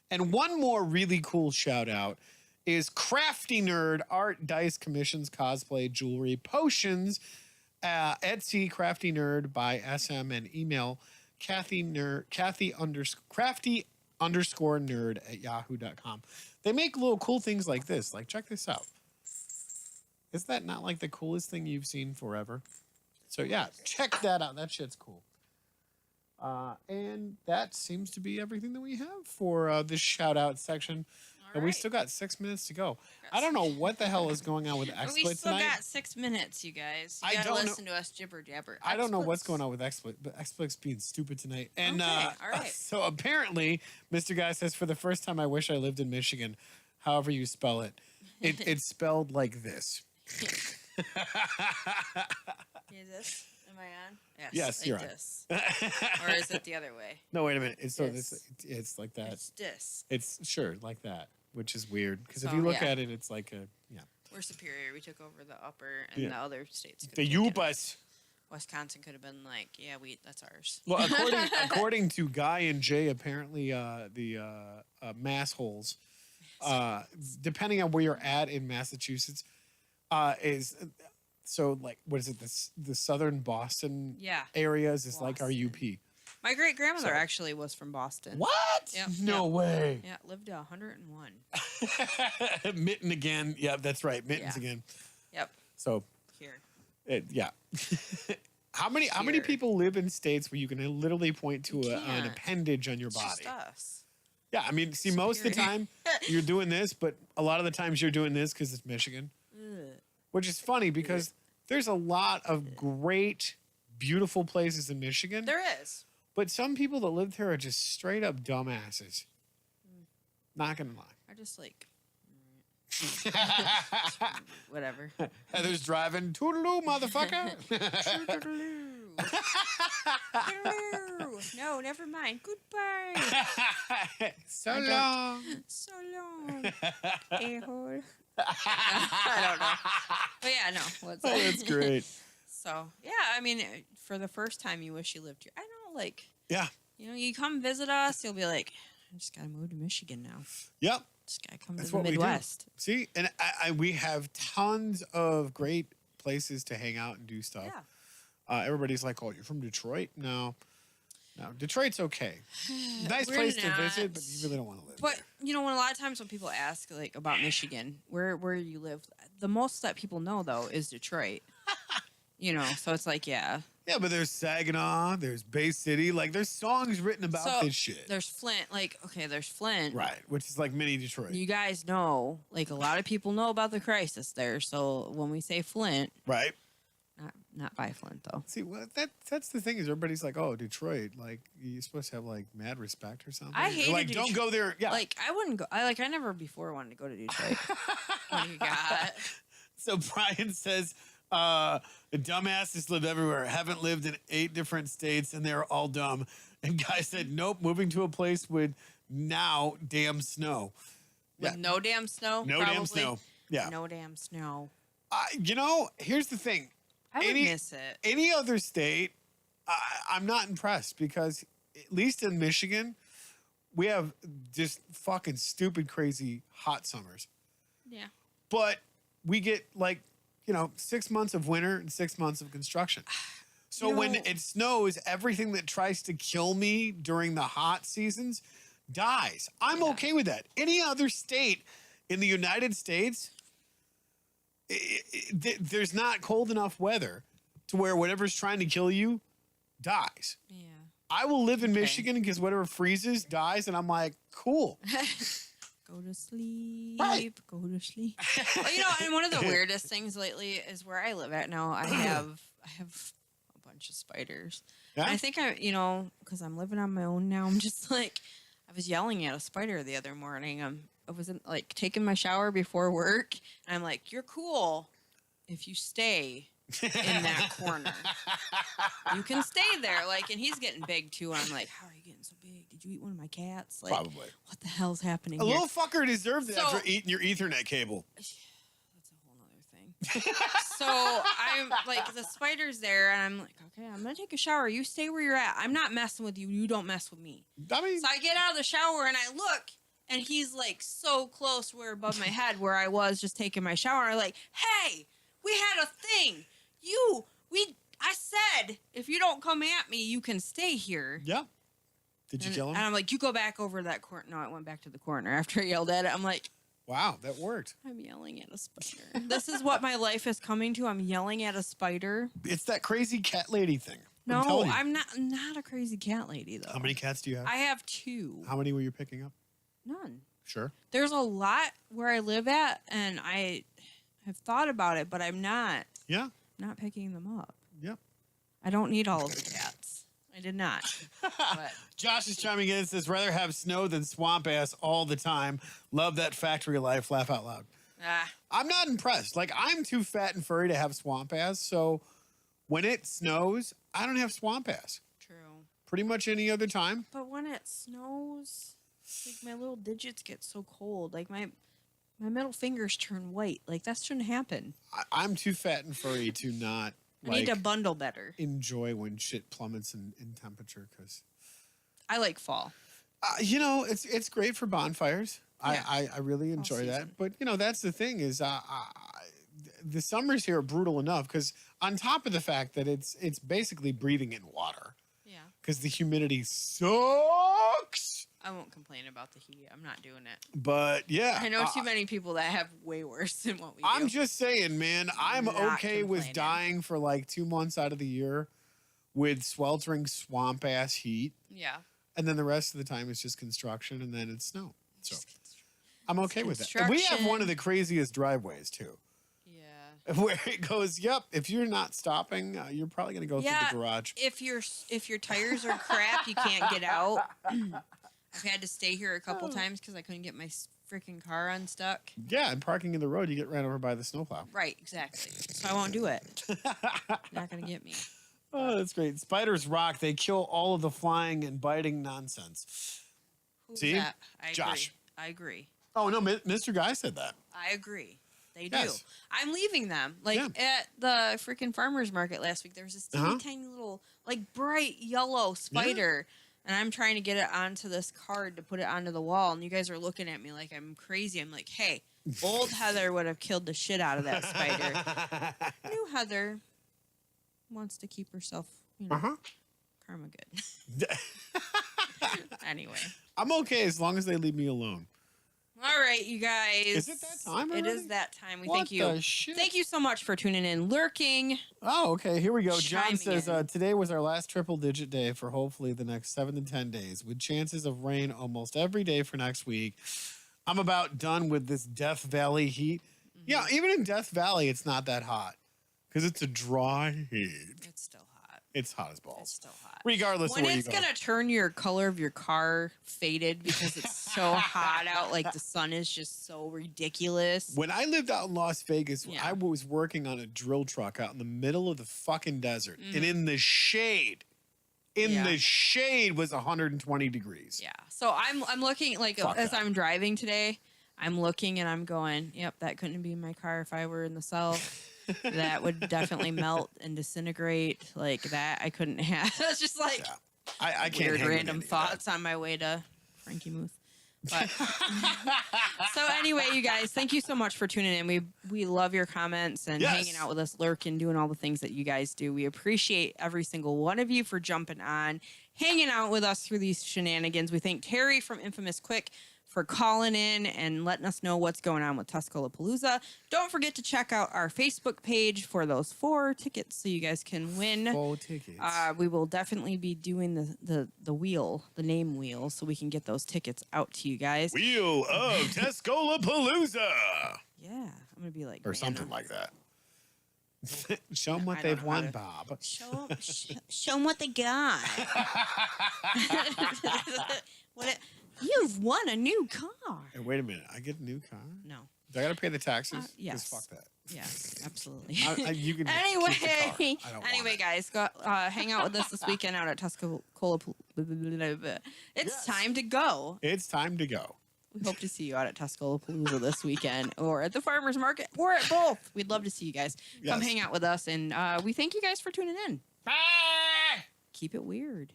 And one more really cool shout out is Crafty Nerd, art, dice, commissions, cosplay, jewelry, potions, Etsy, Crafty Nerd by SM, and email crafty_nerd@yahoo.com. They make little cool things like this. Like, check this out. Is that not like the coolest thing you've seen forever? So yeah, check that out. That shit's cool. And that seems to be everything that we have for this shout out section. And we still got 6 minutes to go. I don't know what the hell is going on with XSplit tonight. We still got 6 minutes, you guys. You gotta listen to us jibber jabber. I don't know what's going on with XSplit, but XSplit's being stupid tonight. And all right. So apparently, Mr. Guy says, for the first time, I wish I lived in Michigan. However you spell it. It's spelled like this. Is this? Am I on? Yes, you're on. Or is it the other way? No, wait a minute. It's like that. It's dis. It's sure like that, which is weird because if you look at it, it's like a We're superior. We took over the upper, and the other states. The Ubas. Wisconsin could have been like, that's ours. Well, according to Guy and Jay, apparently the mass holes, depending on where you're at in Massachusetts, is. So, like, what is it? The southern Boston areas is Boston. Like our UP. My great grandmother actually was from Boston. What? Yep. No way. Yeah, lived to 101. Mitten again. Yeah, that's right. Mittens again. Yep. So here. Yeah. How many people live in states where you can literally point to an appendage on your body? Just us. Yeah, I mean, see, most of the time you're doing this, but a lot of the times you're doing this because it's Michigan, which is funny because there's a lot of great, beautiful places in Michigan. There is. But some people that live there are just straight up dumbasses. Not gonna lie. I just like whatever. Heather's driving. Toodaloo, motherfucker. Toodaloo. Toodaloo. No, never mind. Goodbye. So long. So long. A-hole. I don't know. But yeah, no. That's great. So, yeah, I mean, for the first time you wish you lived here. I know, like, yeah. You know, you come visit us, you'll be like, I just got to move to Michigan now. Yep. Just got to come to the Midwest. See, and we have tons of great places to hang out and do stuff. Yeah. Everybody's like, oh, you're from Detroit? No, Detroit's okay. Nice place to visit, but you really don't want to live there. You know, when a lot of times when people ask, like, about Michigan, where you live, the most that people know, though, is Detroit. You know, so it's like, yeah. Yeah, but there's Saginaw, there's Bay City. Like, there's songs written about this shit. There's Flint. Like, okay, there's Flint. Right, which is like mini Detroit. You guys know, like, a lot of people know about the crisis there. So when we say Flint. Right. Not by Flint, though. See, well, that's the thing is everybody's like, oh, Detroit. Like, you're supposed to have, like, mad respect or something. I hated like, Detroit. Don't go there. Yeah. Like, I wouldn't go. I never before wanted to go to Detroit. What do you got? So Brian says, the dumbasses live everywhere. Haven't lived in 8 different states, and they're all dumb. And Guy said, nope, moving to a place with now damn snow. With no damn snow? No probably. damn snow. Yeah. No damn snow. You know, here's the thing. I would miss it. Any other state, I'm not impressed because at least in Michigan, we have just fucking stupid, crazy hot summers. Yeah. But we get 6 months of winter and 6 months of construction. So when it snows, everything that tries to kill me during the hot seasons dies. I'm okay with that. Any other state in the United States, there's not cold enough weather to where whatever's trying to kill you dies. Yeah. I will live in Michigan because whatever freezes dies, and I'm like, cool. Go to sleep. Right. Go to sleep. Well, you know, and one of the weirdest things lately is where I live at now. I have a bunch of spiders. Yeah? And I think because I'm living on my own now, I'm just like, I was yelling at a spider the other morning. I was taking my shower before work, and I'm like, you're cool if you stay in that corner. You can stay there. Like, and he's getting big too. And I'm like, how are you getting so big? Did you eat one of my cats? Like, Probably. What the hell's happening A here? little fucker deserved that for eating your Ethernet cable. That's a whole nother thing. So I'm like, the spider's there, and I'm like, okay, I'm gonna take a shower. You stay where you're at. I'm not messing with you. You don't mess with me. I mean, So I get out of the shower and I look, and he's like so close, where above my head, where I was just taking my shower. I'm like, hey, we had a thing. I said, if you don't come at me, you can stay here. yeah. Did you kill him? And I'm like, you go back over to that corner. No, I went back to the corner after I yelled at it. I'm like, wow, that worked. I'm yelling at a spider. This is what my life is coming to. I'm yelling at a spider. It's that crazy cat lady thing. No, I'm not a crazy cat lady, though. How many cats do you have? I have 2. How many were you picking up? None. Sure. There's a lot where I live at, and I have thought about it, but I'm not picking them up. Yep. I don't need all of the cats. I did not. But Josh is chiming in and says, rather have snow than swamp ass all the time. Love that factory life. Laugh out loud. I'm not impressed. Like, I'm too fat and furry to have swamp ass. So when it snows, I don't have swamp ass. True. Pretty much any other time. But when it snows, like, my little digits get so cold. Like, my middle fingers turn white. Like, that shouldn't happen. I'm too fat and furry to not I need to bundle better. Enjoy when shit plummets in temperature because I like fall. It's great for bonfires. Yeah. I really enjoy that. But that's the thing is the summers here are brutal enough because on top of the fact that it's basically breathing in water. Yeah. because the humidity sucks. I won't complain about the heat. I'm not doing it. But yeah, I know too many people that have way worse than what we do. I'm just saying, man, I'm Not okay with complaining. dying for like 2 months out of the year with sweltering swamp ass heat. Yeah. And then the rest of the time it's just construction and then it's snow. So I'm okay with that. construction. We have one of the craziest driveways too. Yeah. Where it goes, yep, if you're not stopping, you're probably going to go through the garage. If your tires are crap, you can't get out. I've had to stay here a couple times because I couldn't get my freaking car unstuck. Yeah, and parking in the road, you get ran over by the snowplow. Right, exactly. So I won't do it. Not going to get me. Oh, that's great. Spiders rock. They kill all of the flying and biting nonsense. Who's See? that? I Josh. Agree. I agree. Oh, no, Mr. Guy said that. I agree. They Yes. do. I'm leaving them. Like at the freaking farmer's market last week, there was this teeny tiny little, like bright yellow spider. And I'm trying to get it onto this card to put it onto the wall. And you guys are looking at me like I'm crazy. I'm like, hey, old Heather would have killed the shit out of that spider. New Heather wants to keep herself, karma good. Anyway. I'm okay as long as they leave me alone. All right, you guys. Is it that time already? It is that time. We What thank you. the shit? Thank you so much for tuning in, lurking. Oh, okay. Here we go. John Chiming says, in. today was our last triple-digit day for hopefully the next 7 to 10 days, with chances of rain almost every day for next week. I'm about done with this Death Valley heat. Mm-hmm. Yeah, even in Death Valley, it's not that hot because it's a dry heat. It's still hot. It's hot as balls. It's still hot. Regardless When of where it's you go. gonna turn your color of your car faded because it's so hot out, like the sun is just so ridiculous. When I lived out in Las Vegas, Yeah. I was working on a drill truck out in the middle of the fucking desert. Mm-hmm. And in the shade, the shade was 120 degrees. Yeah. So I'm looking like Fuck as that. I'm driving today, I'm looking and I'm going, yep, that couldn't be my car if I were in the south. That would definitely melt and disintegrate like that. I couldn't have. It's just like I can't weird hang with random any of that. thoughts on my way to Frankie Muth. But so anyway, you guys, thank you so much for tuning in. We love your comments and hanging out with us, lurking, doing all the things that you guys do. We appreciate every single one of you for jumping on, hanging out with us through these shenanigans. We thank Terry from Infamous Quick for calling in and letting us know what's going on with Tuscaloosa. Don't forget to check out our Facebook page for those 4 tickets so you guys can win. 4 tickets. We will definitely be doing the name wheel, so we can get those tickets out to you guys. Wheel of Tuscaloosa. Yeah, I'm gonna be like Or Vanna. something like that. Show them what I don't they've know how won, to- Bob. Show them what they got. You've won a new car. Hey, wait a minute. I get a new car? No. Do I got to pay the taxes? 'Cause Yes. fuck that. Yes, absolutely. You can Anyway, keep the car. I don't want it. guys, go hang out with us this weekend out at Tuscaloosa. It's time to go. It's time to go. We hope to see you out at Tuscaloosa this weekend, or at the farmers market, or at both. We'd love to see you guys. Come Yes. hang out with us, and we thank you guys for tuning in. Keep it weird.